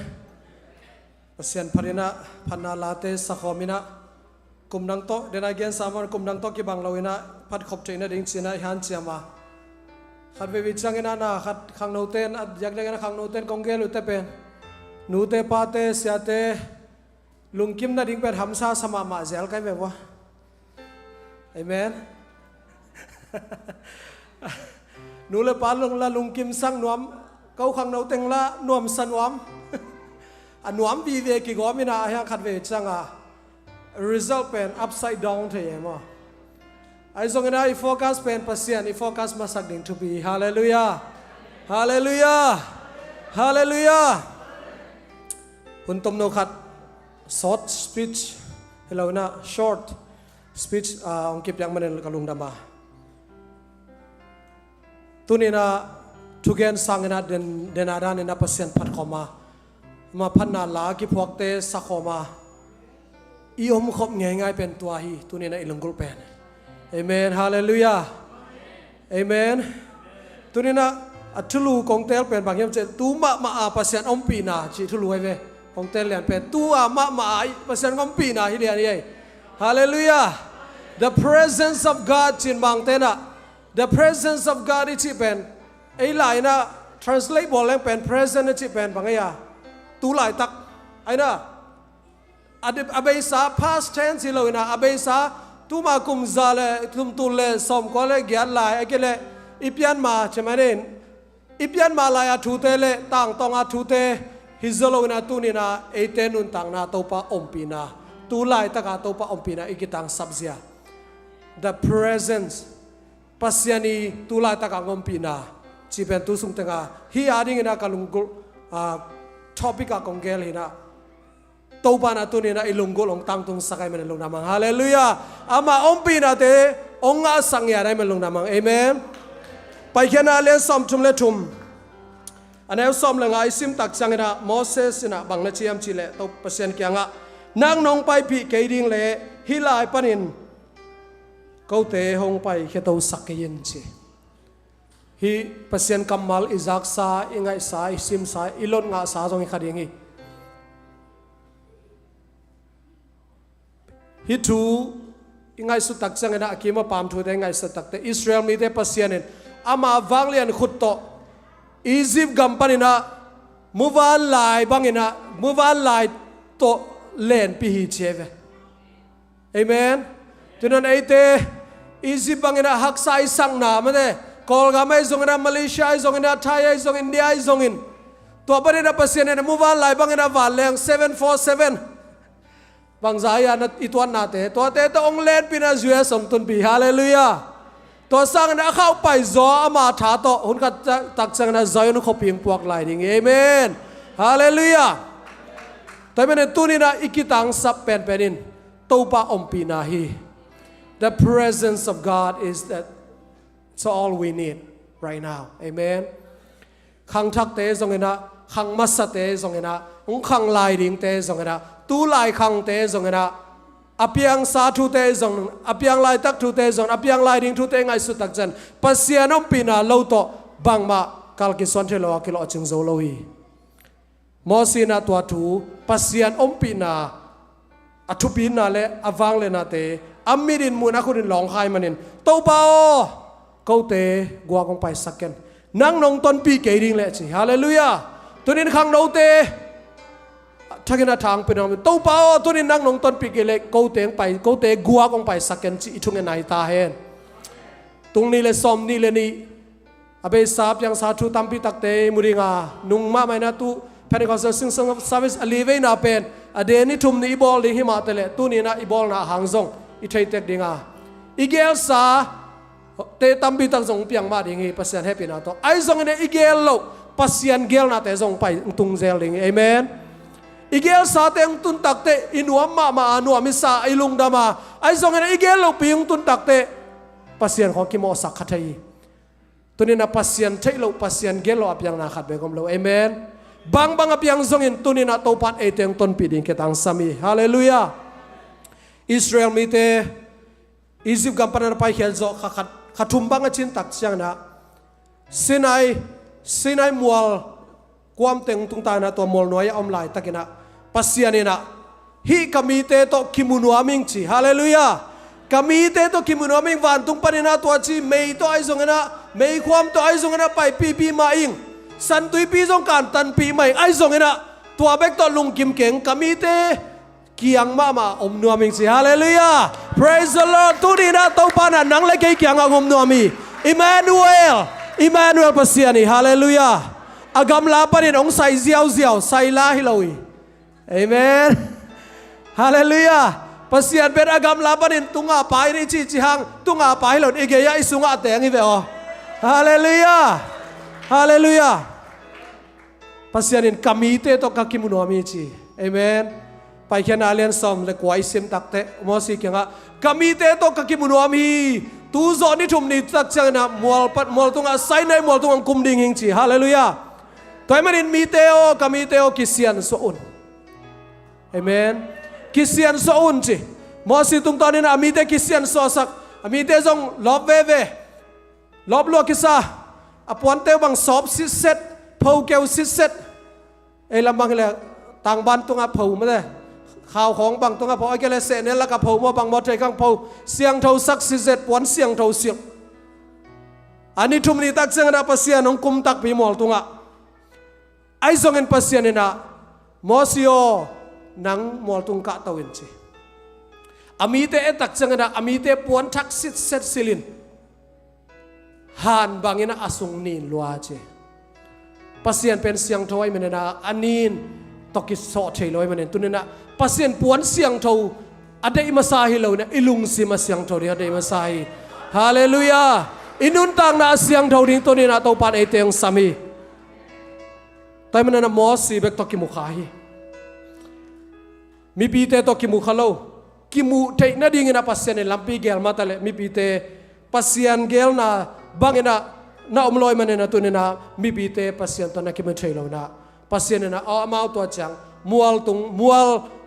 pasien pharina phanna late sakhomina kumnang to dena gen samar kumnang to ki banglawina phat khop chaina ding china han chiama khatbe wichangena na khat khangnoten yagnegena khangnoten kongel utepen nute pate siate lungkim na ding per hamsa sama ma zel kai mewa amen nule palung la lungkim sang nuam kau khang nau teng la nuam sanuam anuam vi ve ki gomina hang khat ve changa result pen upside down the ema ai zong ina I focus pen pasian I focus masak ding to be hallelujah hallelujah hallelujah huntom no khat short speech hello na short speech ong kip yang manen kalung dama tunina tugen sangena den adan ina pasien phat khoma ma phanna la ki phokte sakhoma I om khop ngai pen tua hi tunina ilungul pen amen hallelujah amen tunina athulu kongtel pen bangyam che tu ma pasien om pina chi thulu ai ve kongtel lian pen tu ma ai pasien om pina hi lian ai hallelujah the presence of God chin bang tena the presence of God is pen ai lai na translate bol lang pen present is pen bangaya tu lai tak ai na abai sa past tense lo ina abai sa tu ma kum zale tum tule som ko le gyan lai akele ipian ma chemanen ipian ma la ya thu te le tang tong a thu te hizolo ina tu ni na eten un tang na to pa ompina tu lai taka to pa ompina ikitang sabzia the presence pasiani tulai taka ngompina chipen tu sung tenga hi ading ina kalungul topic a kongel hina tobana tunina ilunggol ong tangtung sakay manalong namang hallelujah ama ompina te onga sangya rai manalong namang amen paikena le som tum le tum anaw som langa isim tak changena Moses ina bangla chiam chile to pasien kyanga nang nong pai pi keding le hilai panin câu tế hông bay khi tàu sắc cái yên chi hi pasien kamal izak sa ingai sa isim sa ilon nga sa jong khading hi thu ingai su tak chang na akima pam thu te ngai sa tak te Israel mi te pasien en ama wanglian khut to Egypt gampanina muwan lai bangina muwan lai to len pi hi cheve amen tunan aite Egypt bangina haksai sang na mane kolgamai zongina Malaysia zongina Thai zong India zongin to banina pasien en muwan lai bangina waleng 747 bang zaya na ituan nate to te to ong len pina zue som tun bi hallelujah to sang na khau pai zo ama tha to hun ka tak sang na zai nu khoping puak lai ding amen hallelujah toy men tunina ikitang sap pen penin to pa om pina hi the presence of God is that it's all we need right now amen khang thak te zongena khang masa te zongena ung khang lai ding te zongena tu lai khang te zongena apiang sa thu te zong apiang lai tak thu te zong apiang lai ding thu te ngai su tak jan pasianom pina lo to bangma kal ki son thelo ki lo ching zo lo hi mosina tua thu pasian om pina athu pina le awang le na te amirin mun akurin long khai manin to pao câu te gua kong pai saken nang nong ton pi ke ding le chi hallelujah tunin khang no te thagina thang pinam to pao tunin nang nong ton pi ke le câu te gua kong pai saken chi ithung nai ta hen tung ni le som ni le ni abe sap yang sa thu tampi takte muringa nung ma mai na tu Pentecostal sing song service alive na pen ade ni thum ni bol ding hima tele tu ni na ibol na hangjong I thei tek dinga igel sa te tampi tak jong piang ma ding hi pasian happy na to ai jong ne igel lo pasian gel na te jong pai tung zel ding amen igel sa te tun tak te inuam ma anu amisa ilung dama ai jong ne igel lo piung tun tak te pasian ko ki mo sak khathai tunina pasian thei lo pasian gel lo apyang na khat be gom lo amen bang apyang zongin tunina topat eteng ton piding ketang sami hallelujah Israel mi te Egypt gampana pai khel zo khathum bang chin tak chiang na Sinai mual kwam teng tung ta na to mol noya om lai takina pasianina hi kami te to kimunua ming chi hallelujah kami te to kimunua ming van tung panina to chi mei to ai zongena mei kwam to ai zongena pai pi ma ing san tui pi jong kan tan pi mai ai zongena tua bek to lung kim keng kami te kiang ma om nuaming si hallelujah praise the Lord tu di na to pana nang le kai kiang om nuami Emmanuel pasiani hallelujah agam la panin ong sai ziao sai la hiloi amen hallelujah pasian ben agam la panin tunga pai ni chi hang tunga pai lon igeya isunga teng i ve o hallelujah pasianin kami te to kakimunuami chi amen pai khian alian som le kwai sim takte mosi kenga kami te to kakimunuami tu zo ni thum ni tak chana mol tunga sai nai mol tunga kum ding hing chi hallelujah toy manin mi te o kami te o kisian so un amen kisian so un chi mosi tung tonin ami te kisian so sak ami te jong lob ve lob lo kisa apon te bang sop sit set phau keu sit set ei lambang le tang ban tunga phau ma deข่าวของบางตรงกับพอไอ้แกเลเสเนี่ยละกับผมว่าบางมอเตอร์ข้างผมเสียงเท่าสักสิเจ็ดวันเสียงเท่าเสียงอันนี้ทุ่มนี้ตักเสียงนะภาษาน้องกุมตักปีมอลตรงอ่ะไอ้ส่งเงินภาษาเนี่ยนะมอสิโอนังมอลตรงกะตะวินจีอามีเตะตักเสียงนะอามีเตะปวนทักสิเซตซิลินหันบางเงินอาสุงนีนลัวจีภาษาเป็นเสียงเท่าไอ้มันนะอันนี้ตกิสโซเทลอยมันตุนนะpasien puan siang thau adai masahi lo na ilung si ma siang thau ri adai masahi hallelujah inun tang na siang thau ding to ni na to pan eteng sami tai man na mo si bek to ki mukha hi mi pi te to ki mukha lo ki mu te na ding na pasien lampi gel matale mi pi te pasien gel na bangina na omloi man na to ni na mi pi te pasien to na ki ma thei lo na pasien na a mau to chang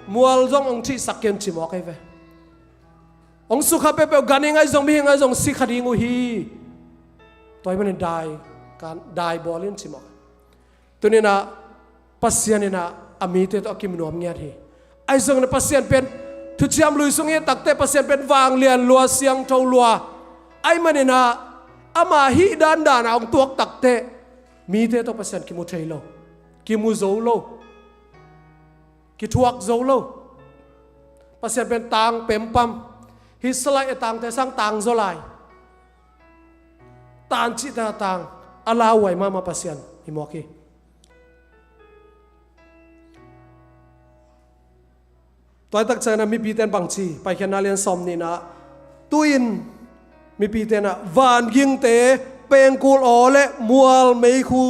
mual zong ong chi sakyen chi mo kai ve องสุขเปเปกันยังไงจงมียังไงจงสิขัดยิงอุฮีตัวมันได้การได้บอลลินสิมอตัวนี้นะปัสยานี่นะอามีเตอกิมนวมเงียทีไอ้จงนะปัสยานเป็นทุจยามลุยสงเงียตักเตปัสยานเป็นวางเลียนลัวเสียงเท่าลัวไอ้มันนี่นะอามาฮิดานดานะองตัวตักเตมีเตตัวปัสยานกิมุเทโลกิมุโซโลกิทวกโซโลปัสยานเป็นตางเปมปั๊มฮิสไลตางแต่สร้างตางโซไลตานจิตตางอาลาไวมาปัสยานฮิมอกีตัวตักใจนะมีปีเตนบางชีไปแค่นาเลียนซอมนี่นะตุยนมีปีเตนะวานยิงเตเป็นกูลอเลมัวลไม่คู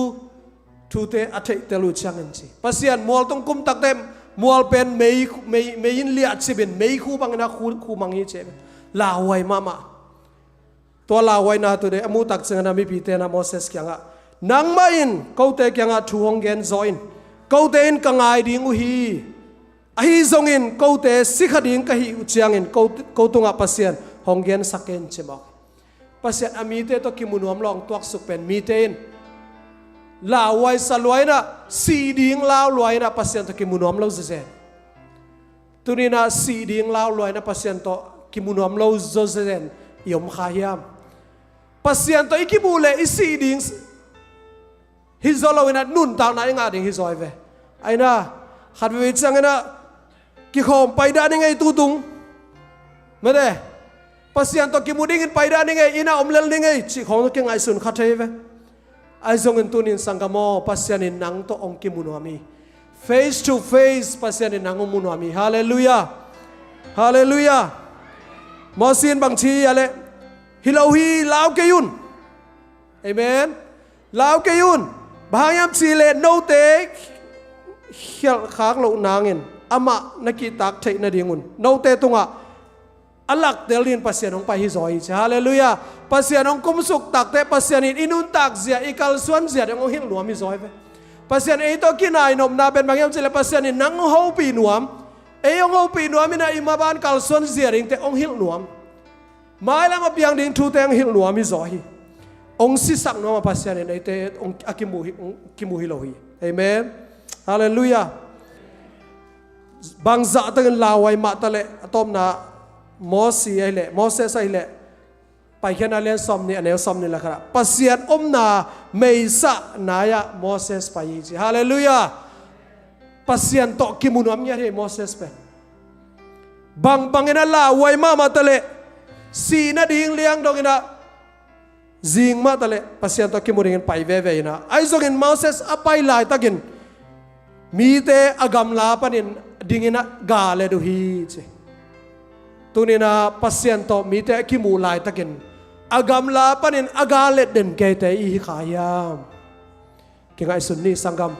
ทูเตอัฐิเตลุจังเงินชีปัสยานมัวลต้องกุมตักเต็มมัวลเป็นไม่ยินเลียดสิเป็นไม่คูบางนะคูมังฮีเจลาไวมาตัวลาไวนะตัวเดอมูตักใจนะมีปีเตนะโมเสสยังอ่ะนังมาอินเขาเตยังอ่ะทูฮงเกนซอยน์เขาเตอินกังไงดิ้งอุฮีahi zongin kote sikhading kahi uchiangin kotunga pasien honggen saken chemok pasien amite to kimunuam long tuak sukpen mitein lawai salwaina siding law loina pasien to kimunuam lo zezen tunina siding law loina pasien to kimunuam lo zezen yom khahiam pasien to ikimule isiding hizolowina nun ta na inga ding hizoive aina khatwe changena ki khom paida ni ngai tu tung mede pasien to ki muding in paida ni ngai ina omlel ni ngai chi khong ki ngai sun khathei ve ai zong in tunin sangamo pasien in nang to ong ki munuami face to face pasien in nang munuami hallelujah hallelujah mosin bang chi ale hilohi lao ke yun amen lao ke yun bahayam chi le no te khial khak lo nangin ama nakitak thei na dingun no te tunga alak delin pasien ong pa hi zoi hallelujah pasien ong kumsuk tak te pasien in inun tak zia ikal suan zia ong hil nuam hi zoi ve pasien ei to kinai nom na ben bangyam chile pasien in nang ho pi nuam ei ong ho pi nuam ina imaban kal suan zia ring te ong hil nuam mai lam apiang ding thu te ong hil nuam hi zoi ong si sak nuam pasien in ei te ong akimu hi lo hi amen hallelujah bangza tang lawai ma tale atom na mosi ai le moses ai le pai khana len som ni anel som ni la khara pasian omna meisa naya moses pai ji hallelujah pasian to kimunam nya he moses pe bang ina lawai ma tale si na ding liang dong ina zing ma tale pasian to kimuring pai ve ina ai zong in moses apai lai takin mi te agam la panin dingina gale do hi che tunina pasien to mi te kimu lai takin agam la panin agale den ke te i khayam kingai sunni sangam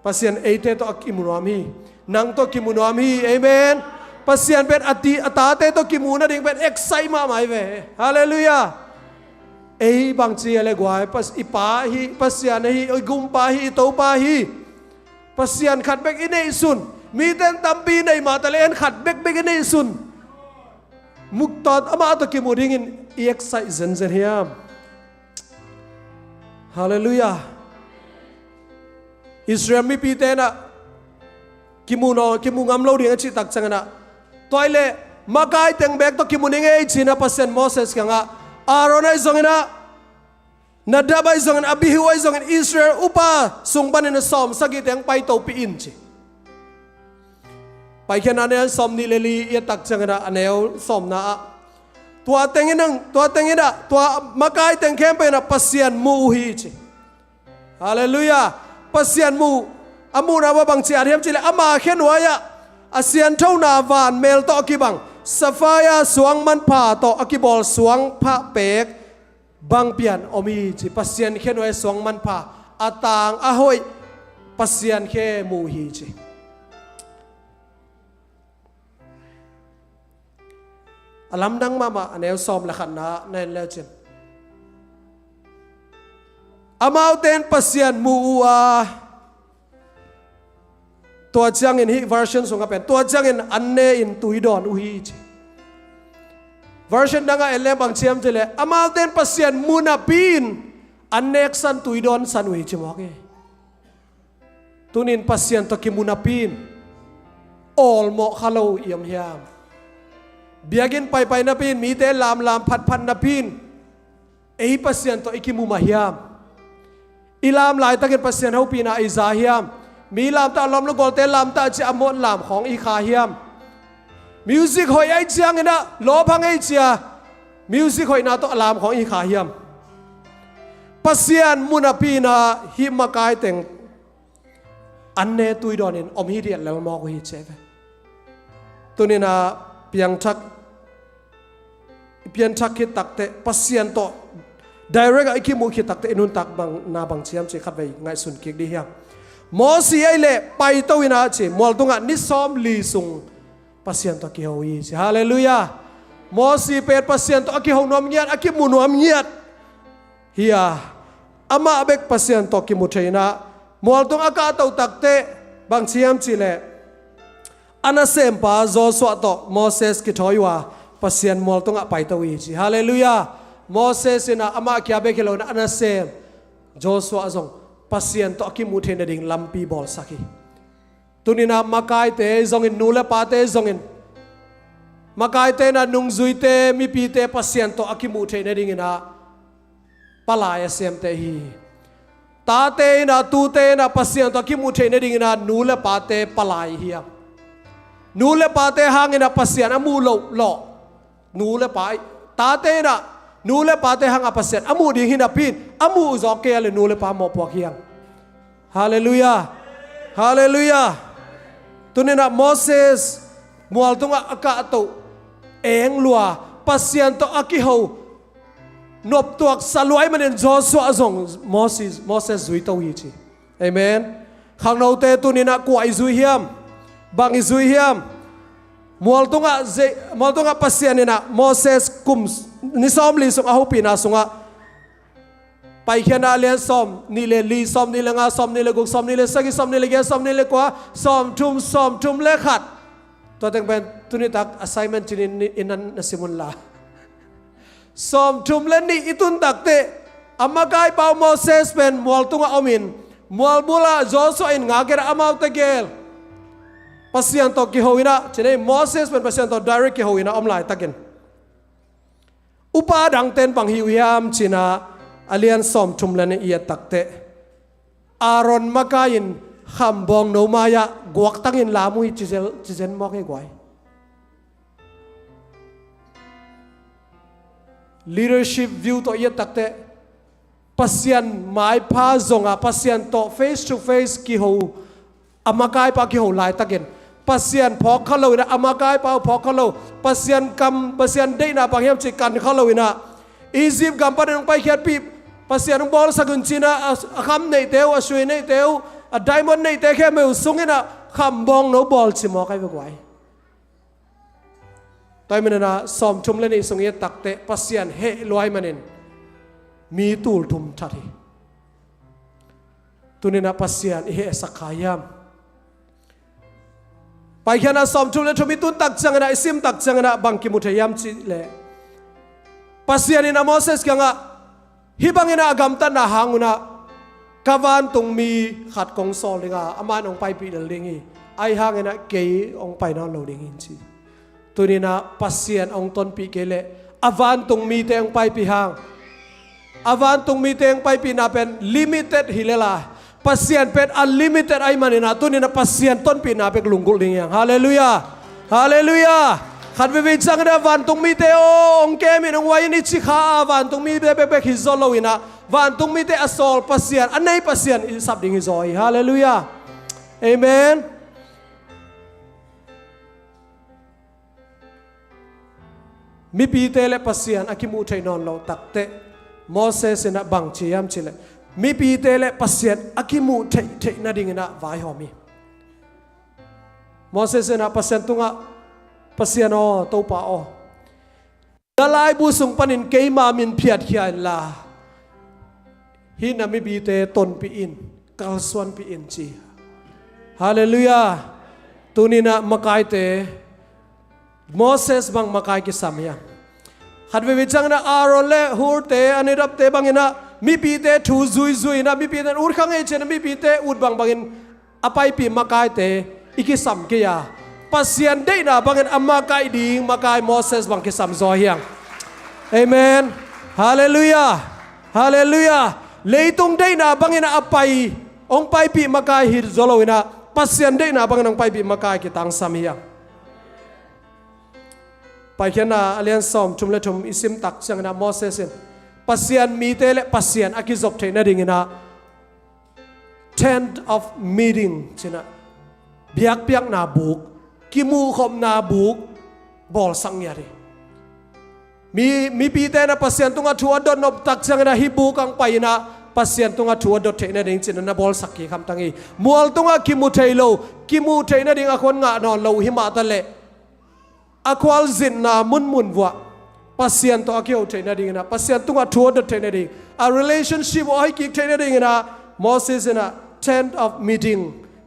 pasien eite to kimuam hi nang to kimuam hi amen pasien ben ati atate to kimuna ding ben excited ma mai ve hallelujah ei bang chi ale gwai pas ipa hi pasien hi oi gum pa hi to pa hi pasien khat bek inei sun mi ten tampi nei ma talen khat bek inei sun muktat ama to ki muding in exai zen hiam hallelujah Israel mi pi te na kimungam lo ding chi tak changana toile makai teng bek to kimuning ei china pasien Moses kanga Aaron ai zongina Nadab ai zongin Abihu ai zongin Israel upa sungban in som sagi teng pai to pi in chi pai khen ane som ni leli ye tak changana aneo som na tua tengina tua makai teng kempe na pasien mu hi chi hallelujah pasien mu amu na ba bang chi ariam chi le ama khen waya asian thau na van mel to ki bang safaya suang man pha to akibol suang pha pek bang pian omi chi pasien khen wai suang man pha atang ahoi pasien khe mu hi chi alam dang mama anel som la khan na nen le chen amau ten pasien mu tua chang in hi version sunga pen tua chang in anne in tuidon uhi chi version danga ele bang chiam chile amal ten pasien munapin anek san tuidon sanui chimoke tunin pasien to ki munapin all mo khalo yam hiam biagin pai na pin mi te lam phat na pin ei pasien to ikimu mahiam ilam lai takin pasien ho pina iza hiam mi lam ta lom lo gol te lam ta chi amon lam khong i kha hiam music hoi ai chiang ina lo phang ai chia music hoi na to alam khong i kha hiam pasien munapina hi makai teng anne tuidonin om hi riat lel mo ko hi cheve tunina piang thak ki takte pasien to direct ai ki mu ki takte inun tak bang na bang chiam chi khat vei ngai sun ki di hiam mo si ai le pai to ina chi mol tunga ni som li sung pasien to ki hoi chi hallelujah mo si pet pasien to ki ho nom ngiat aki mu nom ngiat hiya ama bek pasien to ki mu theina mol tung aka to takte bang chiam chi le anasem pa Joshua to Moses ki thoiwa pasien mol tung a pai to wi chi hallelujah Moses ina ama kya be khelo na anasem Joshua azong pasien to ki mu thena ding lampi bol saki tunina makai te zongin nula pa te zongin makai te na nung zui te mi pi te pasien to aki mu thena ding ina palaya sem te hi ta te na tu te na pasien to ki mu thena ding ina nula pa te palai hiam nula pa te hangina pasien amu lo nula pa ta te na nula pa te hanga pasien amu ding hina pin amu zo ke le nula pa mo po hiam hallelujah hallelujah tunina Moses mual tunga aka to eng lua pasien to aki ho nop tuak saluai manen Joshua azong Moses zui to hi chi amen khang no te tunina kuai zui hiam bang zui hiam mual tunga pasien ina Moses kum ni som li sung ahu pina sunga pai khiana le som ni le li som ni le nga som ni le guk som ni le sagi som ni le ge som ni le kwa som tum le khat to teng ben tuni tak assignment tin inan nasimun la som tum le ni itun takte amakai pa Moses pen mol tunga omin mol bula Joshua in ngagera amau tegel pasien to ki hoina chene Moses pen pasien to direct ki hoina omlai takin upa dang ten pang hiwiam china alian som thumlan ia takte Aaron makain khambong no maya guak tangin lamui chizen mok he gwai leadership view to ia takte pasien mai pha zonga pasien to face to face ki ho amakai pa ki ho lai takin pasien phok khalo ina amakai pa phok khalo pasien kam pasien deina panghiam chi kan khalo ina Egypt gampan nang pai khiat pi pasien bol sagun china kham nei teu asui nei teu a diamond nei te khe meu sungina kham bong no bol chi mo kai gwai toy menana som thum le ni sungi takte pasien he loi manin mi tul thum thari tunina pasien he sakhayam pai khana som thum le thumi tun tak changana isim tak changana bangki muthayam chi le pasien ina Moses kanga hibangina agamta na hanguna kawan tung mi khat kong sol linga aman ong pai pi dal lingi ai hangina ke ong pai na lo ding chi tunina pasien ong ton pi kele avan tung mi te ong pai pi hang avan tung mi te ong pai pi na pen limited hilela pasien pen unlimited ai manina tunina pasien ton pi na pek lungkul ding yang hallelujah hallelujah khat vi chang na van tung mi te ong ke mi nong wai ni chi kha van tung mi be be hi zo lo ina van tung mi te asol pasien anai pasien i sab ding hi zoi hallelujah amen mi pi te le pasien akimu thai non lo takte Moses ina bang chiam chile mi pi te le pasien akimu thai na ding ina vai homi Moses ina pasien tunga pasien o to pa o dalai bu sung panin keima min phiat khian la hi na mi bi te ton pi in kal swan pi in chi hallelujah tunina makai te Moses bang makai ki samya ขัดเวจังนะอารอนเล่ฮูร์เตอันนี้รับเตบังอินะมีปีเตทูซุยซุยนะมีปีเตอุดขังเอเชนมีปีเตอุดบังอินอภัยปีมากายเตอีกิสัมเกียปัสยันได้นะบังอินอามากายดีมากายโมเสสบังกิสัมซอฮียังเอเมนฮาเลลูยาฮาเลลูยาเลยตรงได้นะบังอินะอภัยองไปปีมากายฮิร์โซโลวินะปัสยันได้นะบังอินองไปปีมากายกิตังสามียังไปแค่น่ะเลียนสอมชุมเล่ชุมอิสิมตักจังนะโมเสสปัสยันมีเตเลปัสยันอากิจบเทนดิ่งนะ tent of meeting ใช่นะเบียกเปียกนาบุกกิมูขมนาบุกบอลสังยารีมีปีเตนะปัสยันตุงอัชัวดนนบตักจังนะฮิบุกังไปนะปัสยันตุงอัชัวดดเทนดิ่งจินนะบอลสักกี่คำตั้งอีมัวตุงอักิมูเทโลกิมูเทนดิ่งอคนงะนอนโลหิมาตะเลอควาลจินนามุนวัวปัสยันตัวเกี่ยวเทนดิ่งนะปัสยันตุงอัชัวดดเทนดิ่งa relationship ว่าให้กิ๊กเทนดิ่งนะโมเสสนะ tent of meeting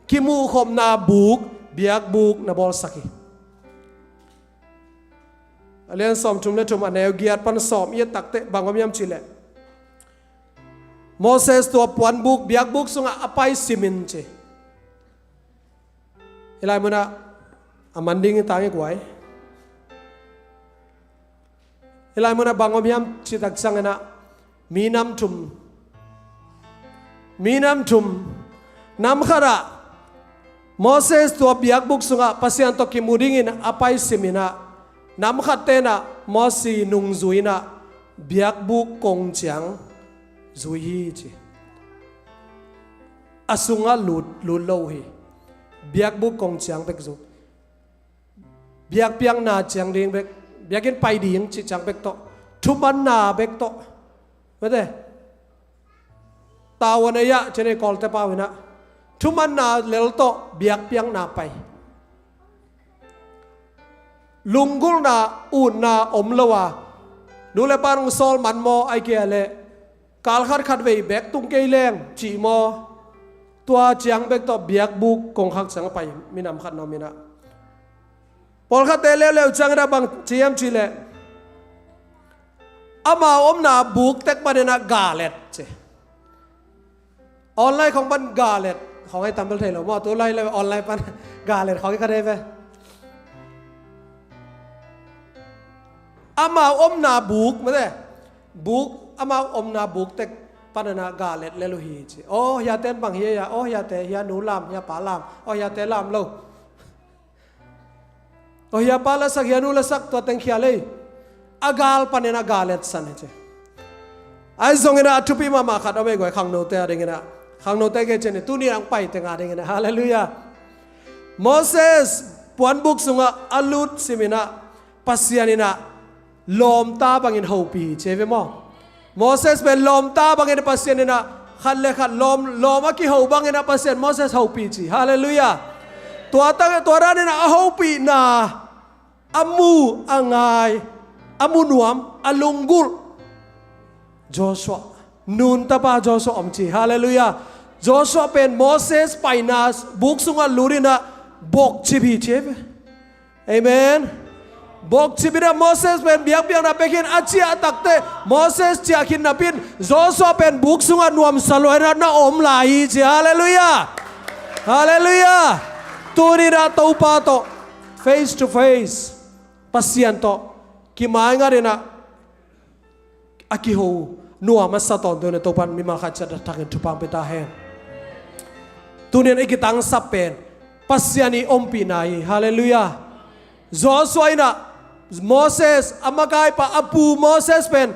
กิมูขมนาบุกเบียกบุกนะบอลสักกี่เรียนสอมจุ่มเล่จุ่มอันเดียวเกียรติปันสอมเยี่ยตักเตะบางความยำชิเลโมเสสตัวปวนบุกเบียกบุกสุงอภัยซิมินเจเฮลัยมันอะมันดิ้งต่างกันกว่าเฮลัยมันอะบางความยำชิตักสังนะมีน้ำจุ่มน้ำขระโมเสสตัวเบียกบุกสุงปัสยันตกิมูดิ้งอภัยซิมินะน้ำขัดเตนะมอสีนุงจุยนะเบียกบุกกงเจียงจุยจีอสุงะลุดโลหีเบียกบุกกงเจียงเป็กจุเบียกเปียงนาเจียงดิ่งเป็กเบียกินไปดิ่งจีจังเป็กโตทุบันนาเป็กโตไม่ได้ตาวันยะเจเนกอลเตปาวินะทุบันนาเลลโตเบียกเปียงนาไปลุงกุลนาอูนนาอมละวะดูเลปานงซอลมันโมไอเกลเลกาลขัดเวเบกตุงเกยแรงจีโมตัวเจียงเบกต่อเบียกบุกกงขักสังไปมีนำขัดนอมินะพอขัดเตเลวจังระบังเจียมจีเลอามาอมนาบุกเต็กประเด็นกาเลตเจออนไลน์ของบันกาเลตของไอ้ตัมเปิลเทลมอตัวไลน์เลยออนไลน์ปันกาเลตของไอ้กระเดฟอามาอมนาบุกมาเด้บุกอามาอมนาบุกเต็กปานนากาเลตเลลุฮีจีโอ้ยาเต้นบังเฮียโอ้ยาเตยาหนูลามยาปาลามโอ้ยาเตลามโลโอ้ยาปาลสักยาหนูลสักตัวเต็งเขียเลยอากาลปานนากาเลตสันเจไอ้ทรงเงินทุพีมาขัดเอาไว้ก่อนขังโนเตอะไรเงี้ยขังโนเตเกจเนี่ยตู้นี้รังไปแต่งอะไรเงี้ยฮาเลลูยาโมเสสปวนบุกสุงอาลุดสิมินะปัสยานินะลมตาบังอินหูปีเชฟมั้งโมเสสเป็นลมตาบังอินปัสยานินะขัดเลยขัดลมอากิหูบังอินปัสยานโมเสสหูปีจีฮาเลลูยาตัวตั้งตัวร้านนี่นะหูปีนาอามูอ่างไงอามูนวมอาลุงกุลโจชัวนูนตาบาโจชัวอมจีฮาเลลูยาโจชัวเป็นโมเสสไปนาบุกสุงาลูรินะบกจีบีเชฟเอเมนบอกชีวิตโมเสสเป็นเบียกนับเป็นอาเจียตักเตโมเสสเจียกินนับเป็นโจชัวเป็นบุกสุงานวมสลวยรัตนาอมลายจีฮาเลลูยาฮาเลลูยาตัวนี้นะตัวป้าโต face to face ปัสยันโตกิมายงาเรนะอากิโฮนัวมาสะตอนตัวนี้ตัวปันมีมาขัดจัดทักกันทุปังไปตาแห้งตัวนี้ไอ้กิตังสับเป็นปัสยานีอมปีนายฮาเลลูยาโจชัวนะโมเสสอามากายปะอปูโมเสสเป็น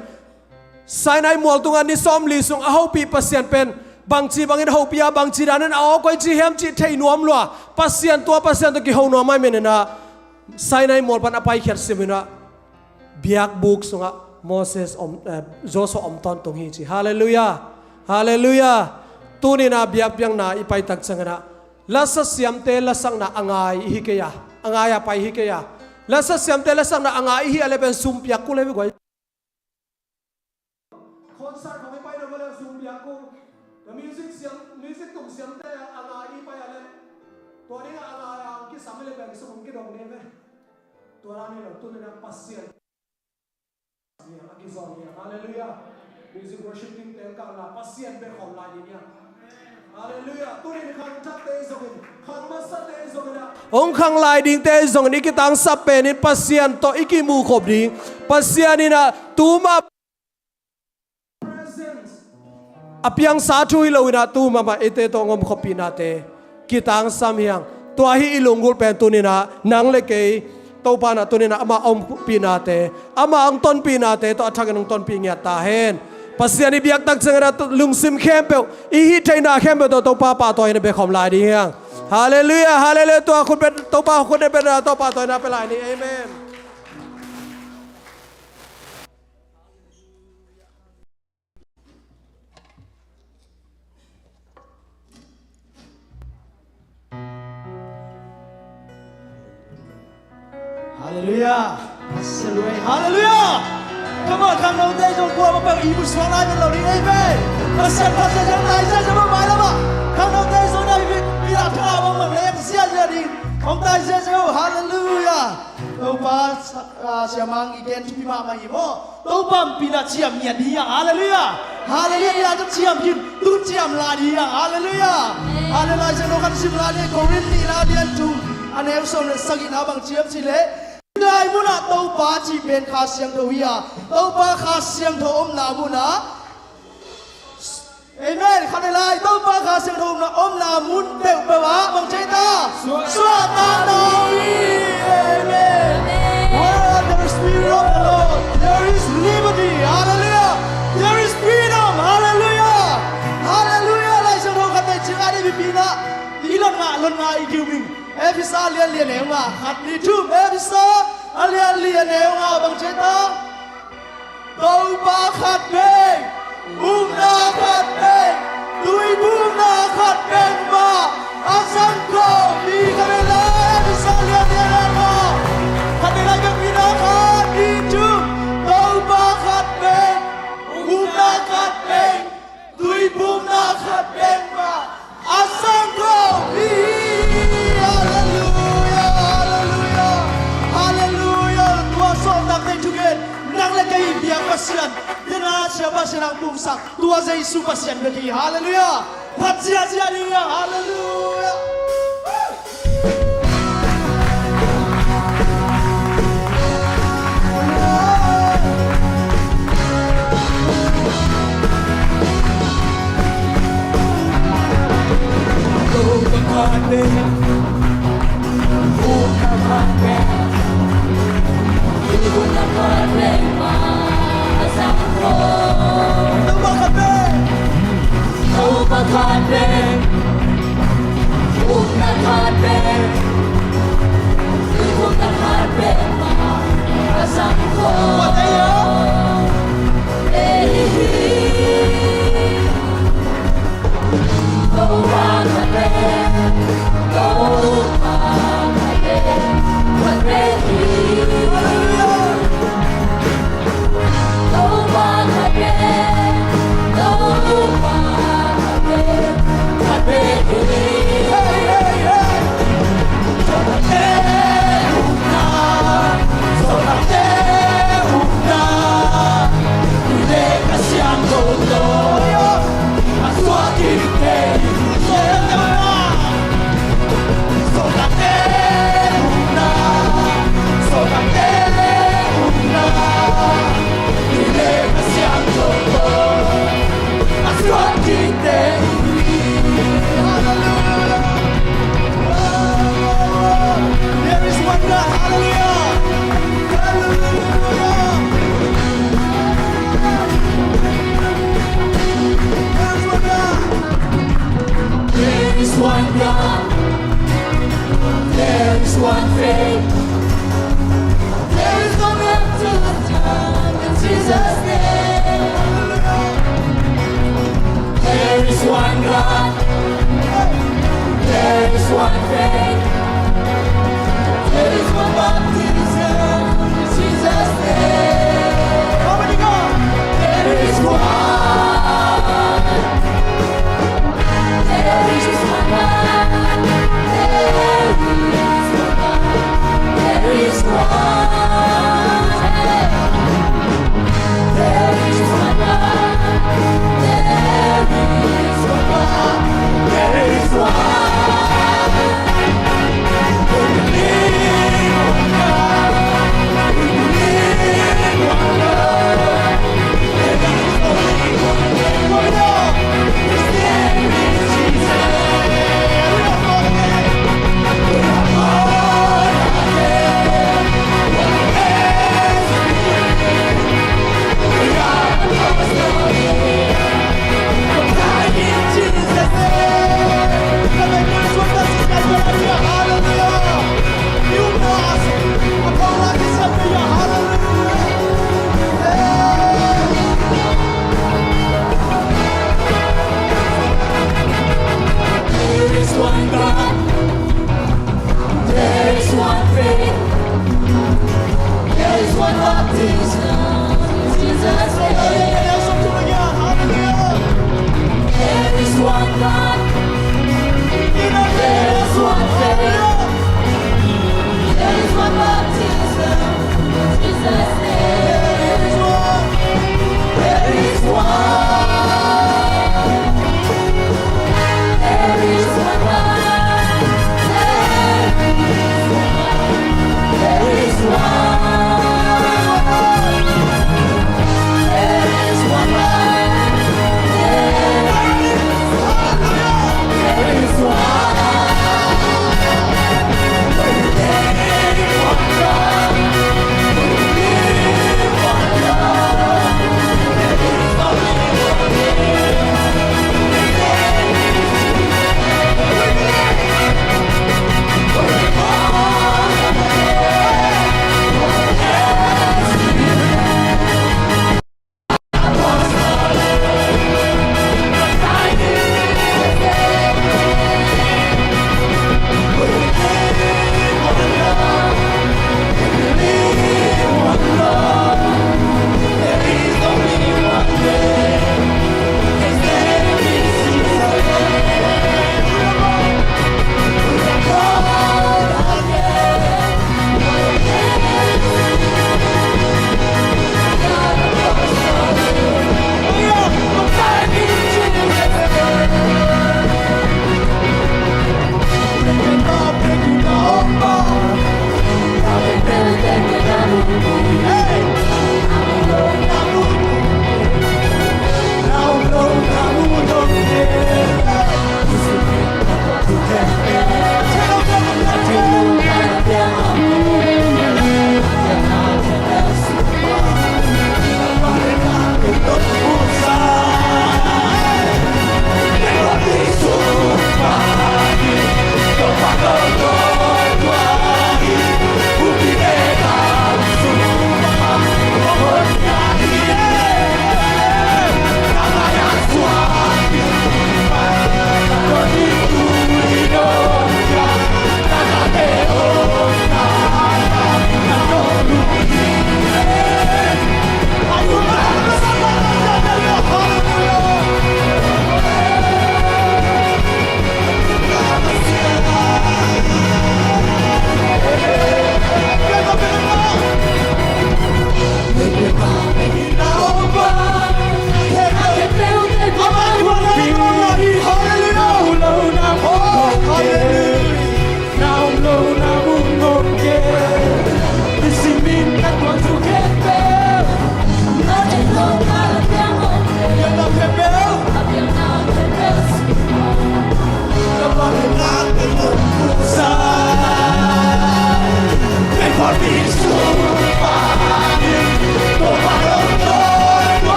ไซนายมัวตุงอันนี้ซ้อมลีสุงอาหูปีปัสยันเป็นบางจีบางอินหูปีบางจีด้านนั้นเอาก้อยจีเฮมจีเทยนวมลัวปัสยันตัวกี่หูนวมไม่เมนนะไซนายมัวปันอภัยเขียนสิมินะเบียกบุกสุงะโมเสสโจชัวอมตอนตรงนี้จีฮาเลลูยาฮาเลลูยาตัวนี้นะเบียกยังนะอีไปตักจังนะลัสเสียมเตลัสังนะอ่างไอฮิเกียอ่างไอไปฮิเกียลัสเสียมเตลัสังนะอ่างไอฮิอะไรเป็นซุ่มเปียกกูเลยไม่ไหวคอนเสิร์ตของไปเราเลยซุ่มเปียกกูแต่มิวสิกตุ่มเสียมเตอ่างไอไปอะไรตัวนี้อ่างไอคิดสามเลยแบบสุ่มกี่ดอกเนี่ยไหมตัวนี้เราตัวนี้นะปัสเซียน Hallelujah. Music worship team tel ka la pasien be khom lai ni ya. Hallelujah. Tu ni khang chap te zong khang ma sa te zong na. Ong khang lai ding te zong ni ki tang sap pe ni pasien to iki mu khop ding. Pasien ni na tu ma presence. Apiang sa thu hi lo na tu ma ma ete to ngom khopi na te. Ki tang sam hiang. To hi ilungul pen tu ni na nang le ke tàu pa na tu ni na ama om pinate ama ang ton pinate to athak ang ton pi ngia ta hen pasiani biak tak changara lung sim khem pe I hi thaina khem pe to tàu pa toy na be khom lai di hiang hallelujah hallelujah to khun pe tàu pa khun ne pe na tàu pa toy na pe lai ni amen Hallelujah. Hallelujah. Come on, come on, đây trong qua bao ý một xuống lại bên đầu đi amen. Và sẽ phát ra trong này ra trong bài lắm ạ. Come on, đây xuống đây vì là thua bằng một em xiên ra đi. Ông ta sẽ sao hallelujah. Đâu ba sẽ mang ý kiến chúng ta mà hiểu không? Đâu ba bị là chiêm nhiệt đi à hallelujah. Hallelujah là trong chiêm kim, tu chiêm là đi à hallelujah. Hallelujah sẽ nó khăn chiêm là đi Corinthi là đi anh chú. Anh em xong rồi sang nào bằng chiêm chỉ lễ. Đây muốn là tàu ba chỉ bên khá xiang thầu ia, tàu ba khá xiang thầu ôm nào muốn à? Amen. Khá này lại tàu ba khá xiang thầu là ôm nào muốn bèo bèo á bằng trái ta, xóa ta nào đi. Amen. Where there is spirit of the Lord, there is liberty. Hallelujah. There is freedom. Hallelujah. Hallelujah. Lại xiang thầu khá này chỉ ai đi bị na, đi lần ngã ý kêu mình. Episode liền nêu nga hạt đi chung episode liền nêu nga bằng chế ta tàu ba khát bê na khát bê đuôi na khát bê mà asam ko đi cái này là episode liền nêu nga hạt này là cái na khát đi chung tàu ba khát bê na khát bê đuôi na khát bê mà asam ko đi yang pasien, dengan siapa senang bungsak, Tuhan Yesus pasien bagi, haleluya, pasien dia, haleluya.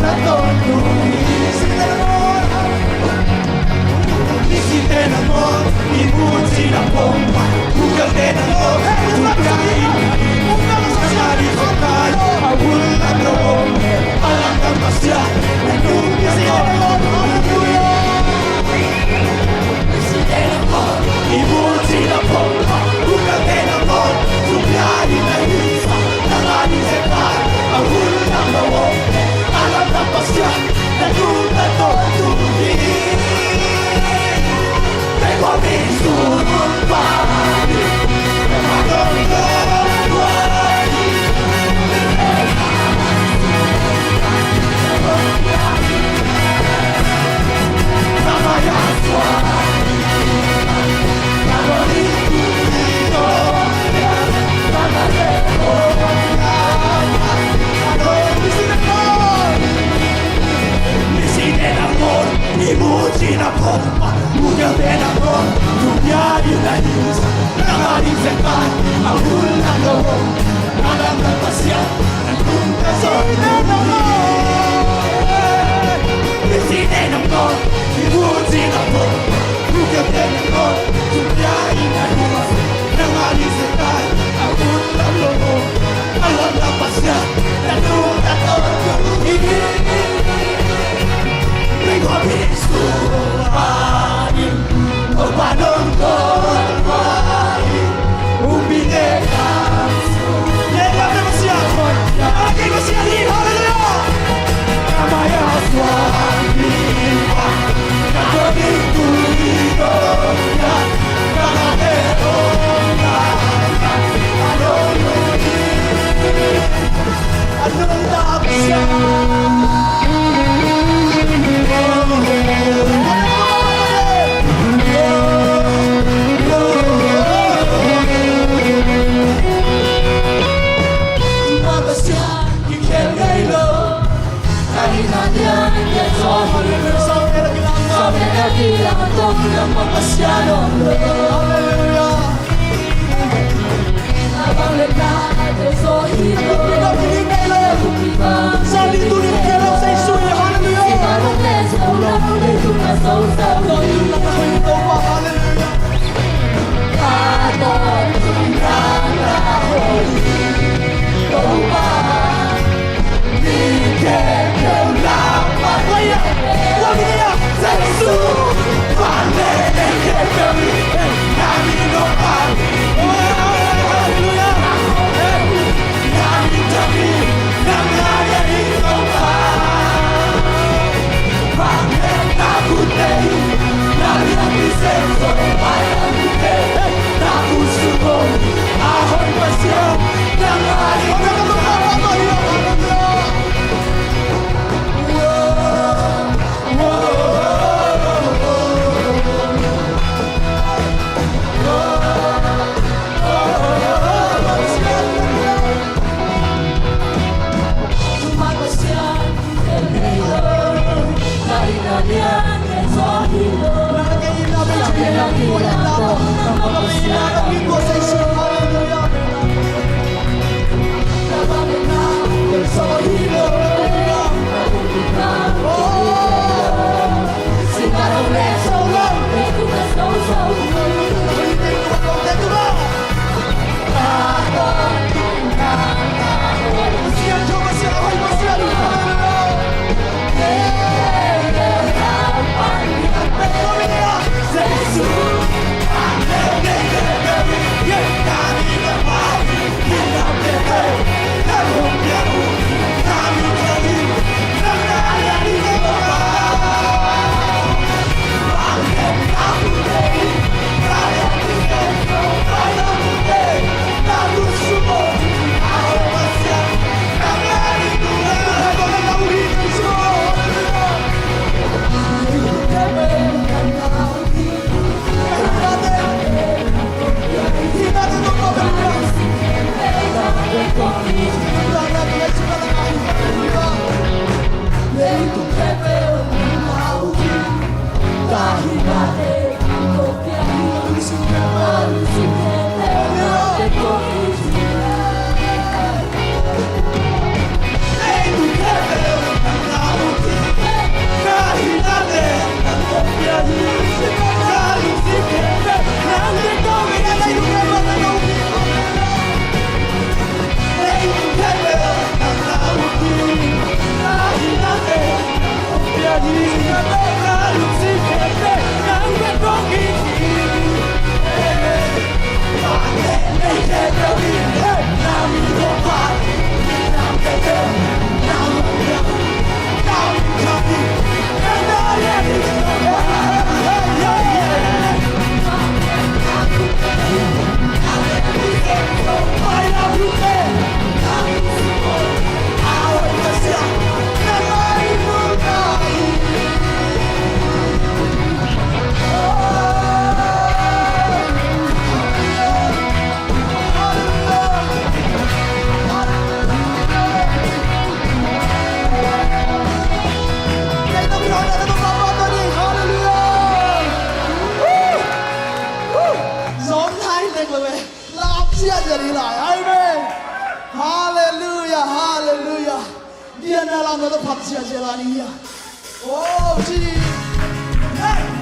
na ton tui Isi ten amor Imuji na pompa Ugal ten amor Tukai Sakari sakal Awul na loob Alam ka masya Nagugis ko Isi ten amor Imuji na pompa Ugal ten amor Tukai na isa Nangani sakal Awul na loob Alam ka masya Nagugis ko Tengo mi surpari Imuji na pompa, ugal den amor, tubyari na his, nangani sepan, ahul na loob, alam na pasya, nagpunta sa Isinin amor, imuji na pompa, ugal den amor, tubyari na his, nangani sepan, ahul na loob, alam na pasya, nagpunta sa Tengo mis curvaris, urbanos corvaris, un videazo. Llega demasiado, aquí no se anima, aleluya. Amaya suavita, canto mi tuitoria, canadero, Hallelujah. jadi lai. Amen. Hallelujah, hallelujah. Dia dalam itu patsia jelani ya. Oh, ji. Hey.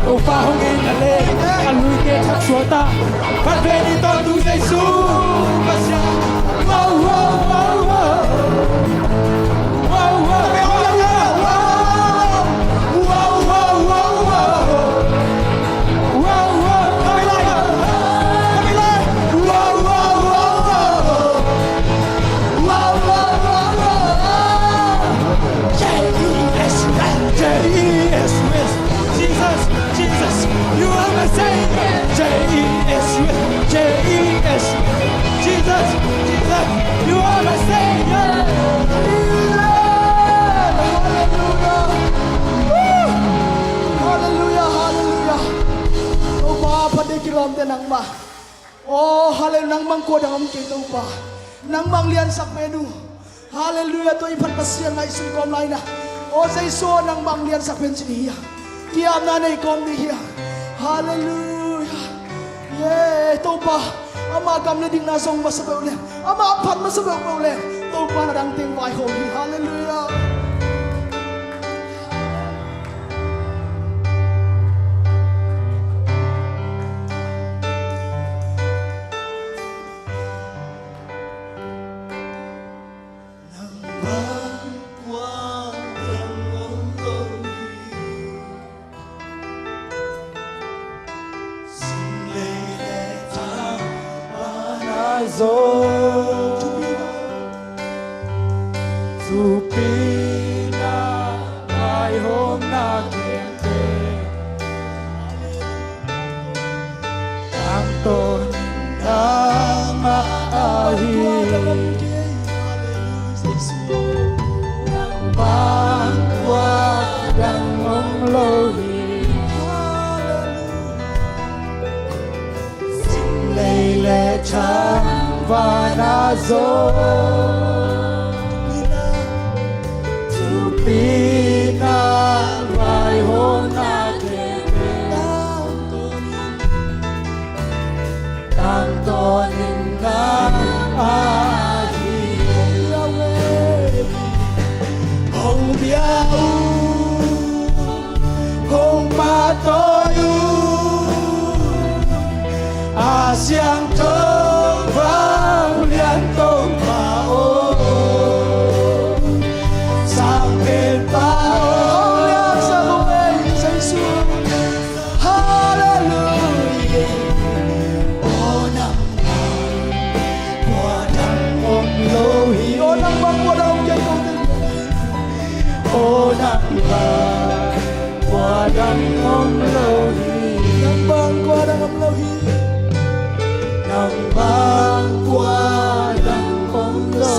Ô pha hông in là lê Anh lui kê thắc xua ta Phát về đi tôi tu dây su Và xa Wow wow wow wow Wow wow wow wow wow Wow wow Come in line Come in line Wow wow wow Wow wow wow J-E-S-U-S Jesus, Jesus, you are my Savior. J-E-S-U-S mang ko dangam ke to pa nang mang lian sak menu hallelujah to iphat pasian ngai sun kom lai na o sai so nang mang lian sak pen chin hi kiam na nei kom ni hi hallelujah ye to pa ama gam le ding na song ma sa le ama phat ma sa le to pa na dang ting vai ho hi hallelujah Supina mai hôm na kiên tê Tam tôn nama ahi Bang qua đằng ông lohi Xin lê lê chang và na dô Pina vai hôm na kete tam tôn nga ahi hong biao hong ma toyu a siang thơm vang liên tông bao qua đằng ông lohi nang bang qua đằng ông lohi nang bang qua đằng ông lohi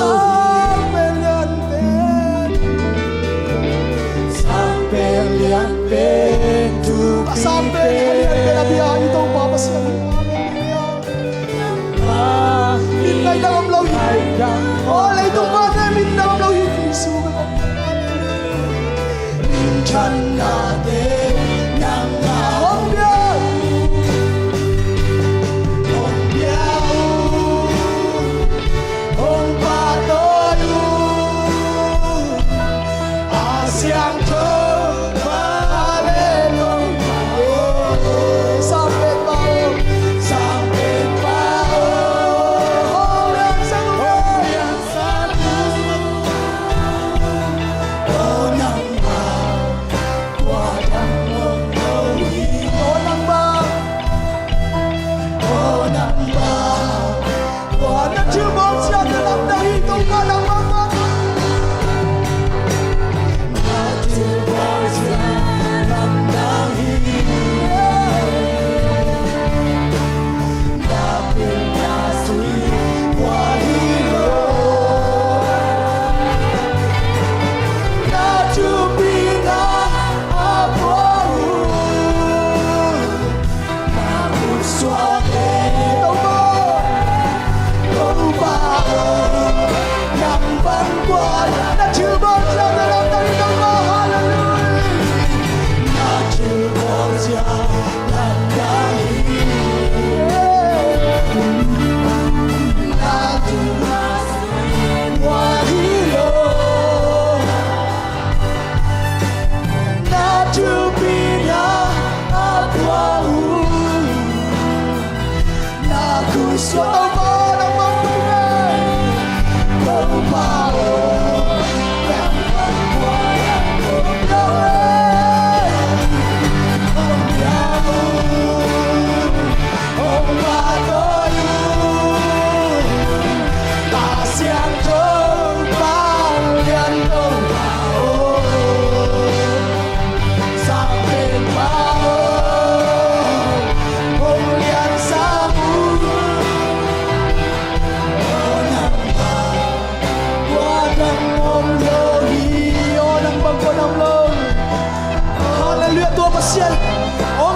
sampai lian ben tu sampai lian ben abia itu bapa siang min lai đằng ông lohi oh lai tu ba min đằng ông lohi Giêsu chân na te nang na hong biao hong pa to yu a siang thơ ba le long sampai bao hong lian sang oh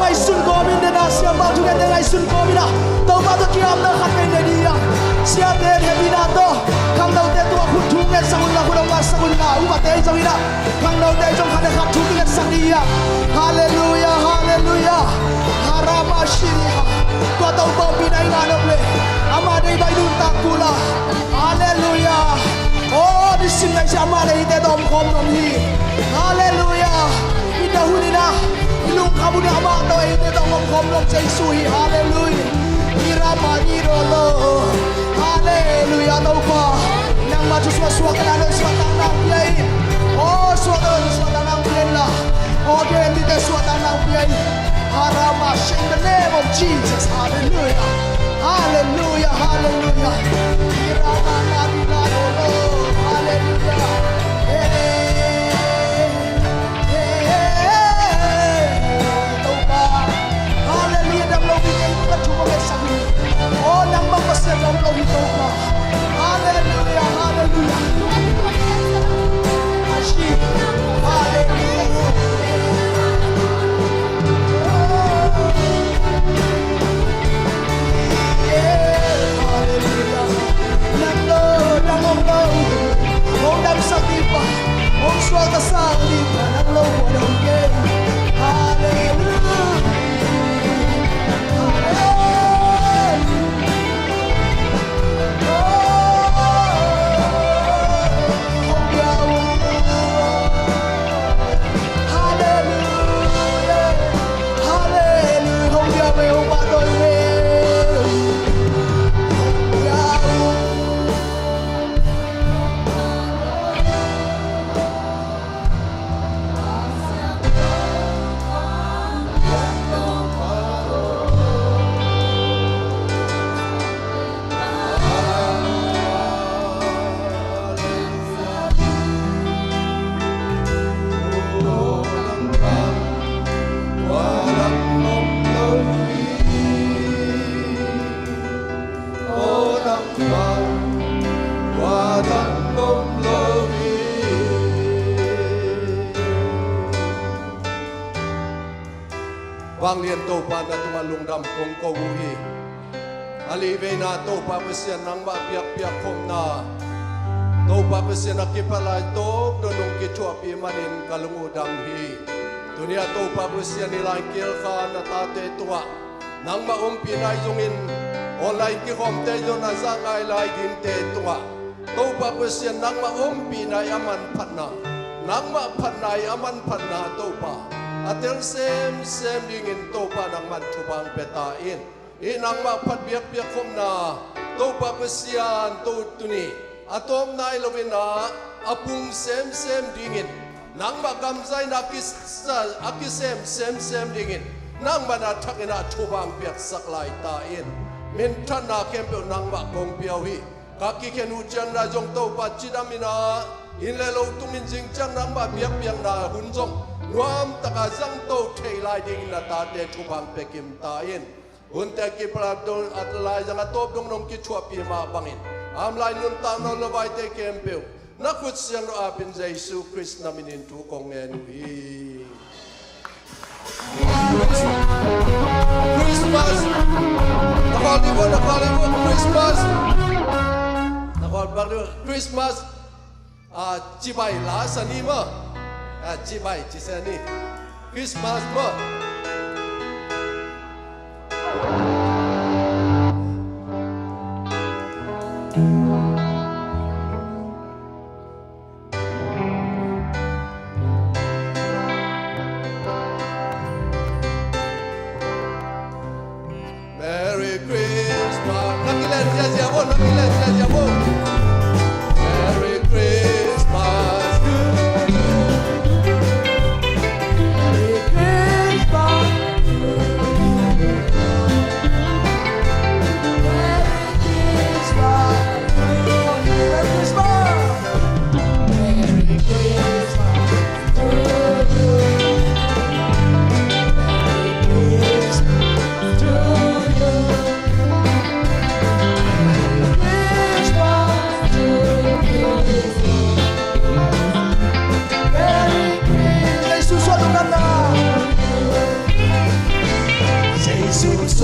nang sun ko min de na siam ba tu ke de ngai sun ko mi na to ba to kiam na khat pe de dia siya te hebi na to khang đâu te tua khut thu nge sangun la khudong la sangun la u te jong ina khang đâu te jong khane khat thu nge sangia hallelujah hallelujah harama shiriha to tau bo binai na noble ama dei bai dun ta kula hallelujah oh di sim nai sama dei te dom khom nom hi hallelujah ida hunina ilung kamu ni ama to ei te dom khom nom jesu hi hallelujah irama ni rolo hallelujah tau pa nang ma chu suwa kana lo suwa tang nang piai oh suwa tang nang piai la oh ke ni te suwa tang nang piai harama in the name of Jesus hallelujah hallelujah hallelujah irama ni rolo hallelujah tau pa hallelujah dam lo bi ka chu mo sang oh nang ma ko se dam lo bi tau pa hallelujah hallelujah ashi hallelujah Ông đâm sang đi pa, ông xoa ta sang đi pa, nắng lâu qua đầu ghê. Hallelujah, hallelujah, không giao về ông bạn tôi về. Vang lian to pa na tuma lungdam kong ko hi ali ve na to pa pesian nang ba piak piak khom na to pa pesian akipalai to donong ki chua pi manin kalungu dam hi dunia to pa pesian nilai kil kha na ta te tua nang ba pi nai jungin online ki khom te jo na sang ai lai din te tua to pa pesian nang ma pi nai aman phatna nang ma phatnai aman phatna to pa atel sem dingin to pa nang man chubang beta in ang ma phat biak biak khom na to pa pasian to tuni atom nai lovina apung sem dingin nang ma gamzai na akisem sem dingin nang ma na thakina chubang biak saklai ta in min thana kempe nang ma kong piawi ka ki kenu chan na jong to pa chidamina in le lo tumin jing chang nang ma biak na hunjong Nuam taka zang to thei lai ding na ta te chubang pekim ta in unte ki pradol at lai jang atop dong nong ki chua pi ma bangin am lai nun ta no lo vai te kempeu na kut siang ro apin Jesu Christ na minin tu kong en hi Christmas nakalibo Christmas Christmas chibai la sanima chị bảy chị sẽ đi Christmas mà Merry Christmas nakilen siya mo Merry Christmas Jesus,